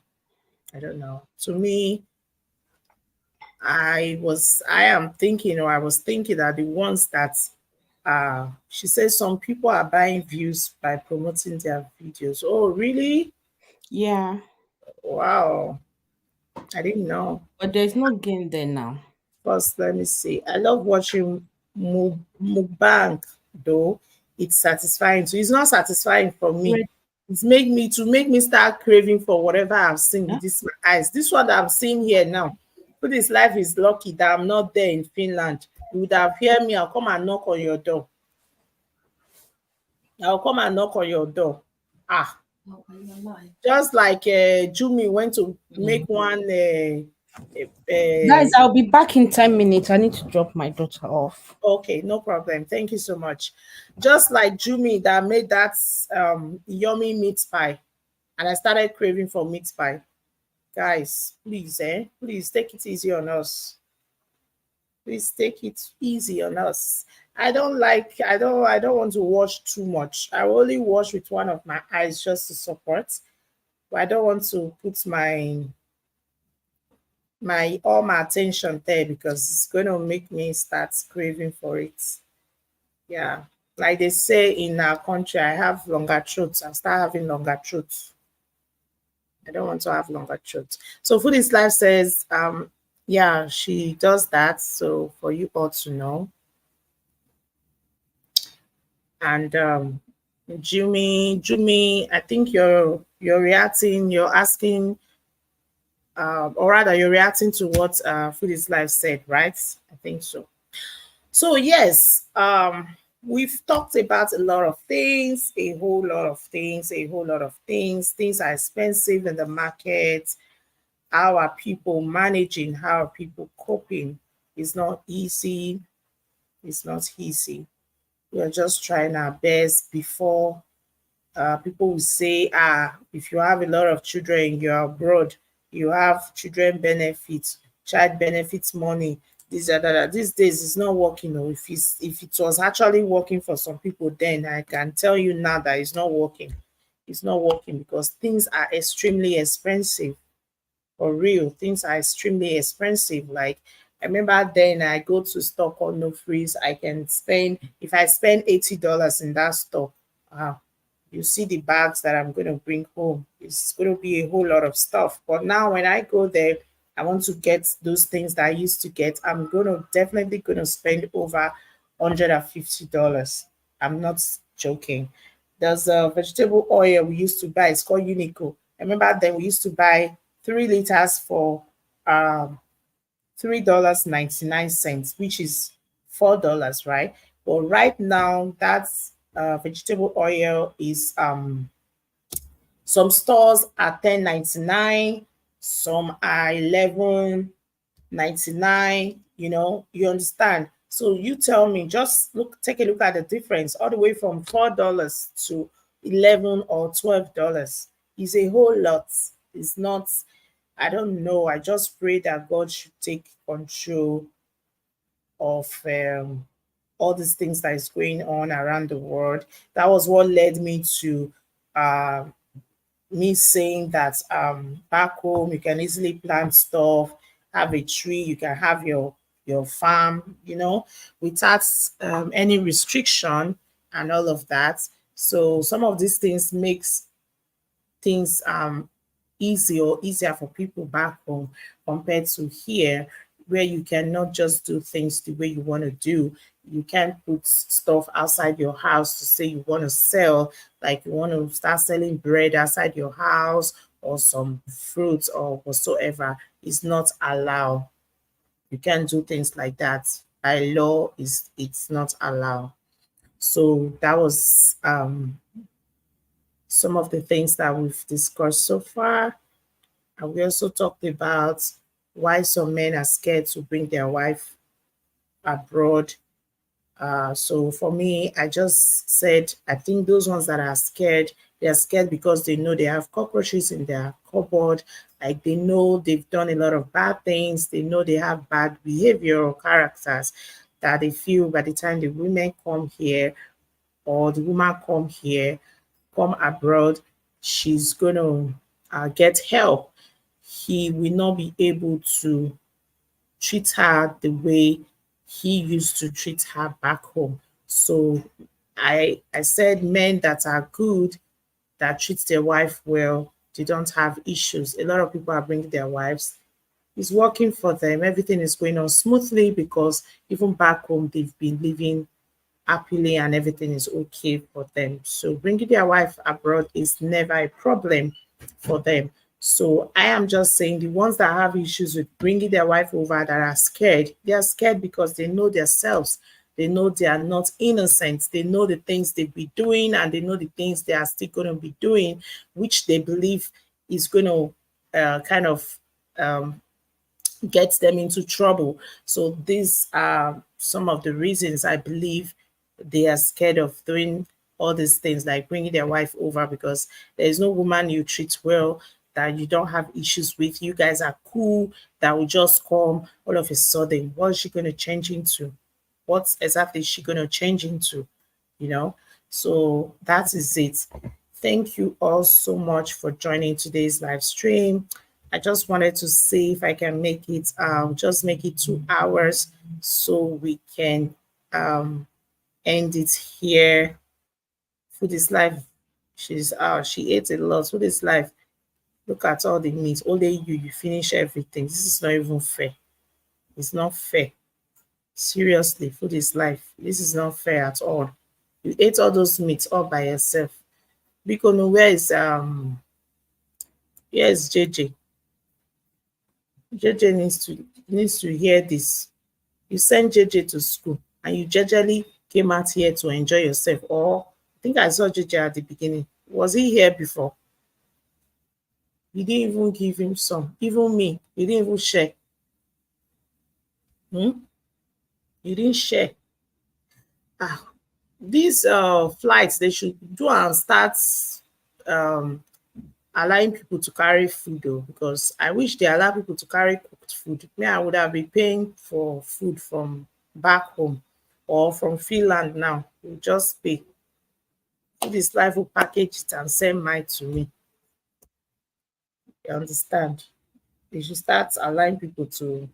I don't know. To me, I was thinking that the ones that she says some people are buying views by promoting their videos. Oh, really?
Yeah,
Wow. I didn't know.
but there's no gain there now.
First, let me see. I love watching mukbang though. It's satisfying. So it's not satisfying for me.
Wait,
It's make me start craving for whatever I've seen
huh?
with this my eyes. This one that I'm seeing here now. So this life is lucky that I'm not there in Finland. You would have heard me. I'll come and knock on your door. I'll come and knock on your door. Ah, just like Jumi went to make one.
Guys, I'll be back in 10 minutes. I need to drop my daughter off.
Okay, no problem. Thank you so much. Just like Jumi that made that yummy meat pie, and I started craving for meat pie. Guys, please, please take it easy on us. Please take it easy on us. I don't want to watch too much. I only watch with one of my eyes just to support. But I don't want to put my all my attention there because it's going to make me start craving for it. Yeah. Like they say in our country, I have longer throats. I start having longer throats. I don't want to have longer throats. So Food is Life says, yeah, she does that. So for you all to know. And Jimmy, I think you're reacting, you're asking, or rather you're reacting to what Food is Life said, right? I think so. So yes, we've talked about a lot of things, a whole lot of things, a whole lot of things. Things are expensive in the market. How are people managing? How are people coping? It's not easy. It's not easy. We're just trying our best before people will say, if you have a lot of children, you're abroad, you have children benefits, child benefits money, this and that. These days it's not working. Or if it was actually working for some people, then I can tell you now that it's not working. It's not working because things are extremely expensive. For real, things are extremely expensive. Like I remember then I go to store called No Freeze. I can spend if I spend $80 in that store. Wow, you see the bags that I'm going to bring home. It's going to be a whole lot of stuff. But now when I go there, I want to get those things that I used to get. I'm definitely going to spend over $150. I'm not joking. There's a vegetable oil we used to buy. It's called Unico. I remember then we used to buy 3 liters for $3.99, which is $4, right? But right now, that's vegetable oil is some stores are 10.99, some are 11.99. You understand? So you tell me, just take a look at the difference, all the way from $4 to 11 or $12 is a whole lot. It's not. I don't know. I just pray that God should take control of all these things that is going on around the world. That was what led me to uh, me saying that back home you can easily plant stuff, have a tree, you can have your farm, without any restriction and all of that. So some of these things makes things easier for people back home compared to here, where you cannot just do things the way you want to do. You can't put stuff outside your house to say you want to sell, like you want to start selling bread outside your house or some fruits or whatsoever. It's not allowed. You can't do things like that. By law, it's not allowed. So that was some of the things that we've discussed so far. And we also talked about why some men are scared to bring their wife abroad. So for me, I just said, I think those ones that are scared, they are scared because they know they have cockroaches in their cupboard. Like they know they've done a lot of bad things. They know they have bad behavior or characters that they feel by the time the women come here or the woman come here, come abroad, she's going to get help. He will not be able to treat her the way he used to treat her back home. So I said men that are good, that treat their wife well, they don't have issues. A lot of people are bringing their wives. It's working for them. Everything is going on smoothly because even back home they've been living happily and everything is okay for them. So bringing their wife abroad is never a problem for them. So I am just saying the ones that have issues with bringing their wife over that are scared, they are scared because they know themselves. They know they are not innocent. They know the things they be doing and they know the things they are still going to be doing, which they believe is going to kind of gets them into trouble. So these are some of the reasons I believe they are scared of doing all these things, like bringing their wife over, because there is no woman you treat well that you don't have issues with. You guys are cool, that will just come all of a sudden. What is she going to change into? What exactly is she going to change into? You know? So that is it. Thank you all so much for joining today's live stream. I just wanted to see if I can make it, just make it 2 hours so we can end it here. Food is life. She ate a lot. Food is life. Look at all the meat. Only you finish everything. This is not even fair. It's not fair. Seriously, food is life. This is not fair at all. You ate all those meats all by yourself. Because where's JJ? JJ needs to hear this. You sent JJ to school and you jejely came out here to enjoy yourself. Or I think I saw JJ at the beginning. Was he here before? You didn't even give him some. Even me, you didn't even share. You didn't share. These flights, they should do and start allowing people to carry food though, because I wish they allow people to carry cooked food. Me, I would have been paying for food from back home or from Finland now. You just pay. This life will package it and send mine to me. You understand? They should start allowing people to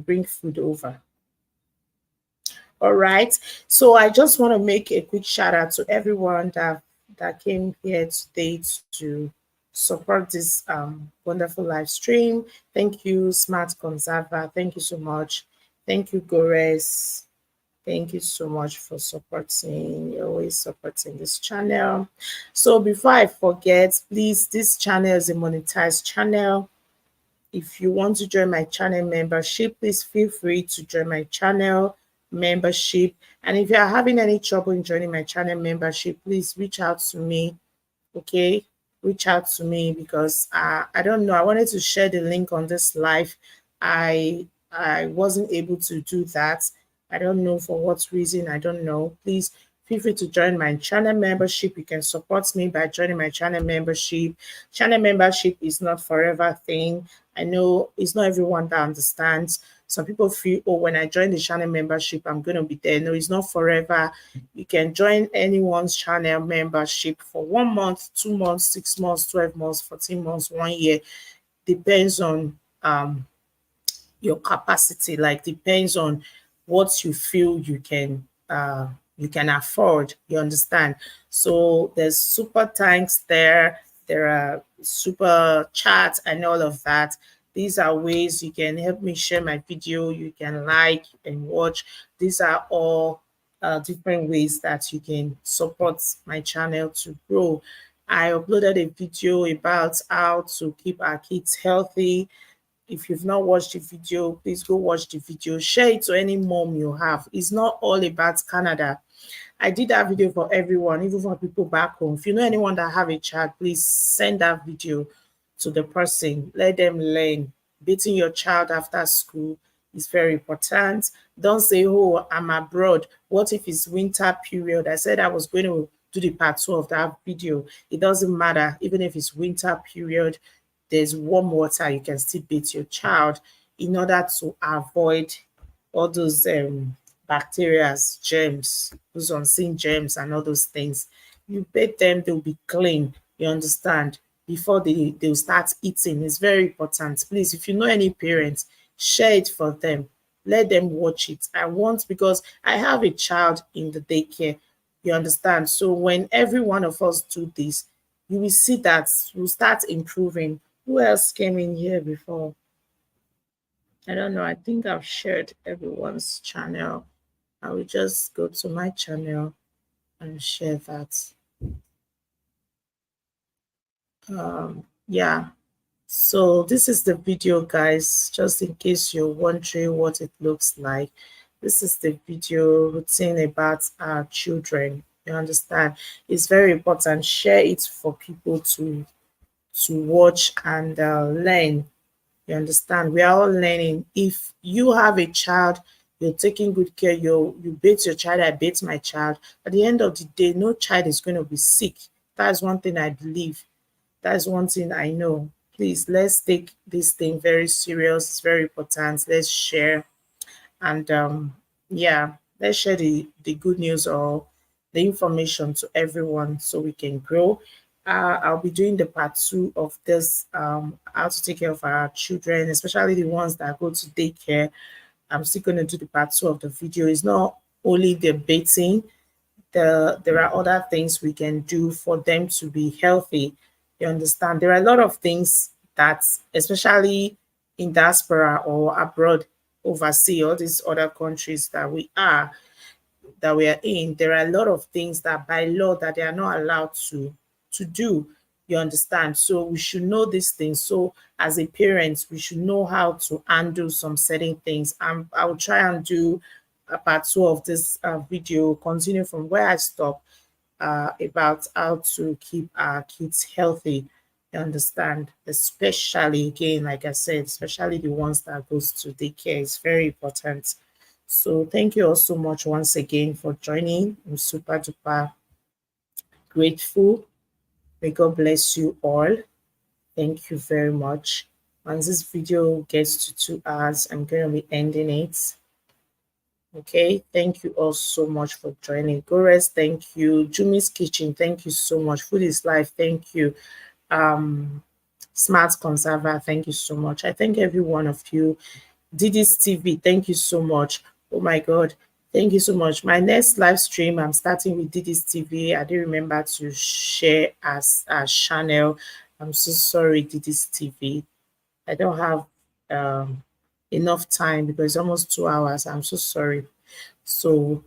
bring food over. All right. So I just want to make a quick shout out to everyone that came here today to support this wonderful live stream. Thank you, Smart Conserva. Thank you so much. Thank you, Gores. Thank you so much for supporting. You're always supporting this channel. So before I forget, please, this channel is a monetized channel. If you want to join my channel membership, please feel free to join my channel membership. And if you are having any trouble in joining my channel membership, please reach out to me. Okay, reach out to me because I don't know. I wanted to share the link on this live. I wasn't able to do that. I don't know for what reason. I don't know. Please feel free to join my channel membership. You can support me by joining my channel membership. Channel membership is not forever thing. I know it's not everyone that understands. Some people feel, oh, when I join the channel membership, I'm going to be there. No, it's not forever. You can join anyone's channel membership for 1 month, 2 months, 6 months, 12 months, 14 months, 1 year. Depends on your capacity, like depends on what you feel you can afford. You understand? So there's super thanks there. There are super chats and all of that. These are ways you can help me share my video. You can like and watch. These are all different ways that you can support my channel to grow. I uploaded a video about how to keep our kids healthy. If you've not watched the video, please go watch the video. Share it to any mom you have. It's not all about Canada. I did that video for everyone, even for people back home. If you know anyone that have a child, please send that video to the person. Let them learn. Beating your child after school is very important. Don't say, oh, I'm abroad. What if it's winter period? I said I was going to do the part 2 of that video. It doesn't matter. Even if it's winter period, there's warm water. You can still beat your child in order to avoid all those bacteria, germs, those unseen germs and all those things. You bet them they'll be clean, you understand, before they'll start eating. It's very important. Please, if you know any parents, share it for them. Let them watch it. I want, because I have a child in the daycare, you understand. So when every one of us do this, you will see that we'll start improving. Who else came in here before? I don't know. I think I've shared everyone's channel. I will just go to my channel and share that. Yeah. So this is the video, guys, just in case you're wondering what it looks like. This is the video routine about our children. You understand? It's very important. Share it for people to watch and learn. You understand? We are all learning. If you have a child, you're taking good care, you bathe your child, I bathe my child. At the end of the day, no child is going to be sick. That's one thing I believe. That's one thing I know. Please, let's take this thing very serious. It's very important. Let's share. And yeah, let's share the good news or the information to everyone so we can grow. I'll be doing the part 2 of this, how to take care of our children, especially the ones that go to daycare. I'm still going to do the part 2 of the video. It's not only the bathing, there are other things we can do for them to be healthy. You understand? There are a lot of things that, especially in diaspora or abroad, overseas, all these other countries that we are in, there are a lot of things that by law that they are not allowed to do. You understand? So we should know these things. So as a parent, we should know how to undo some certain things. I will try and do a part 2 of this video, continue from where I stopped, about how to keep our kids healthy. You understand? Especially, again, like I said, especially the ones that goes to daycare is very important. So thank you all so much once again for joining. I'm super duper grateful. May God bless you all. Thank you very much. Once this video gets to 2 hours, I'm going to be ending it. Okay, thank you all so much for joining. Gores, thank you. Jumi's Kitchen, thank you so much. Food is Life, thank you. Smart Conserver, thank you so much. I thank every one of you. Didi's TV, thank you so much. Oh my God, thank you so much. My next live stream, I'm starting with Didi's TV. I didn't remember to share as a channel. I'm so sorry, Didi's TV. I don't have enough time because it's almost 2 hours. I'm so sorry. So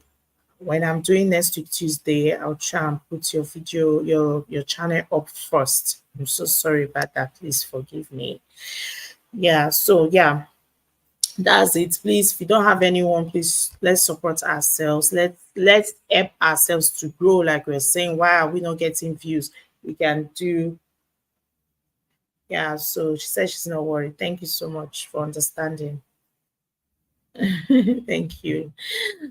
when I'm doing next week Tuesday, I'll try and put your video, your channel up first. I'm so sorry about that. Please forgive me. Yeah, so yeah, that's it. Please, if you don't have anyone, please let's support ourselves. Let's help ourselves to grow. Like we're saying, why are we not getting views? We can do. Yeah, so she said she's not worried. Thank you so much for understanding. Thank you.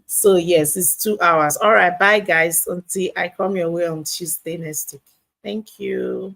So yes, it's 2 hours. All right, bye guys. Until I come your way on Tuesday next week. Thank you.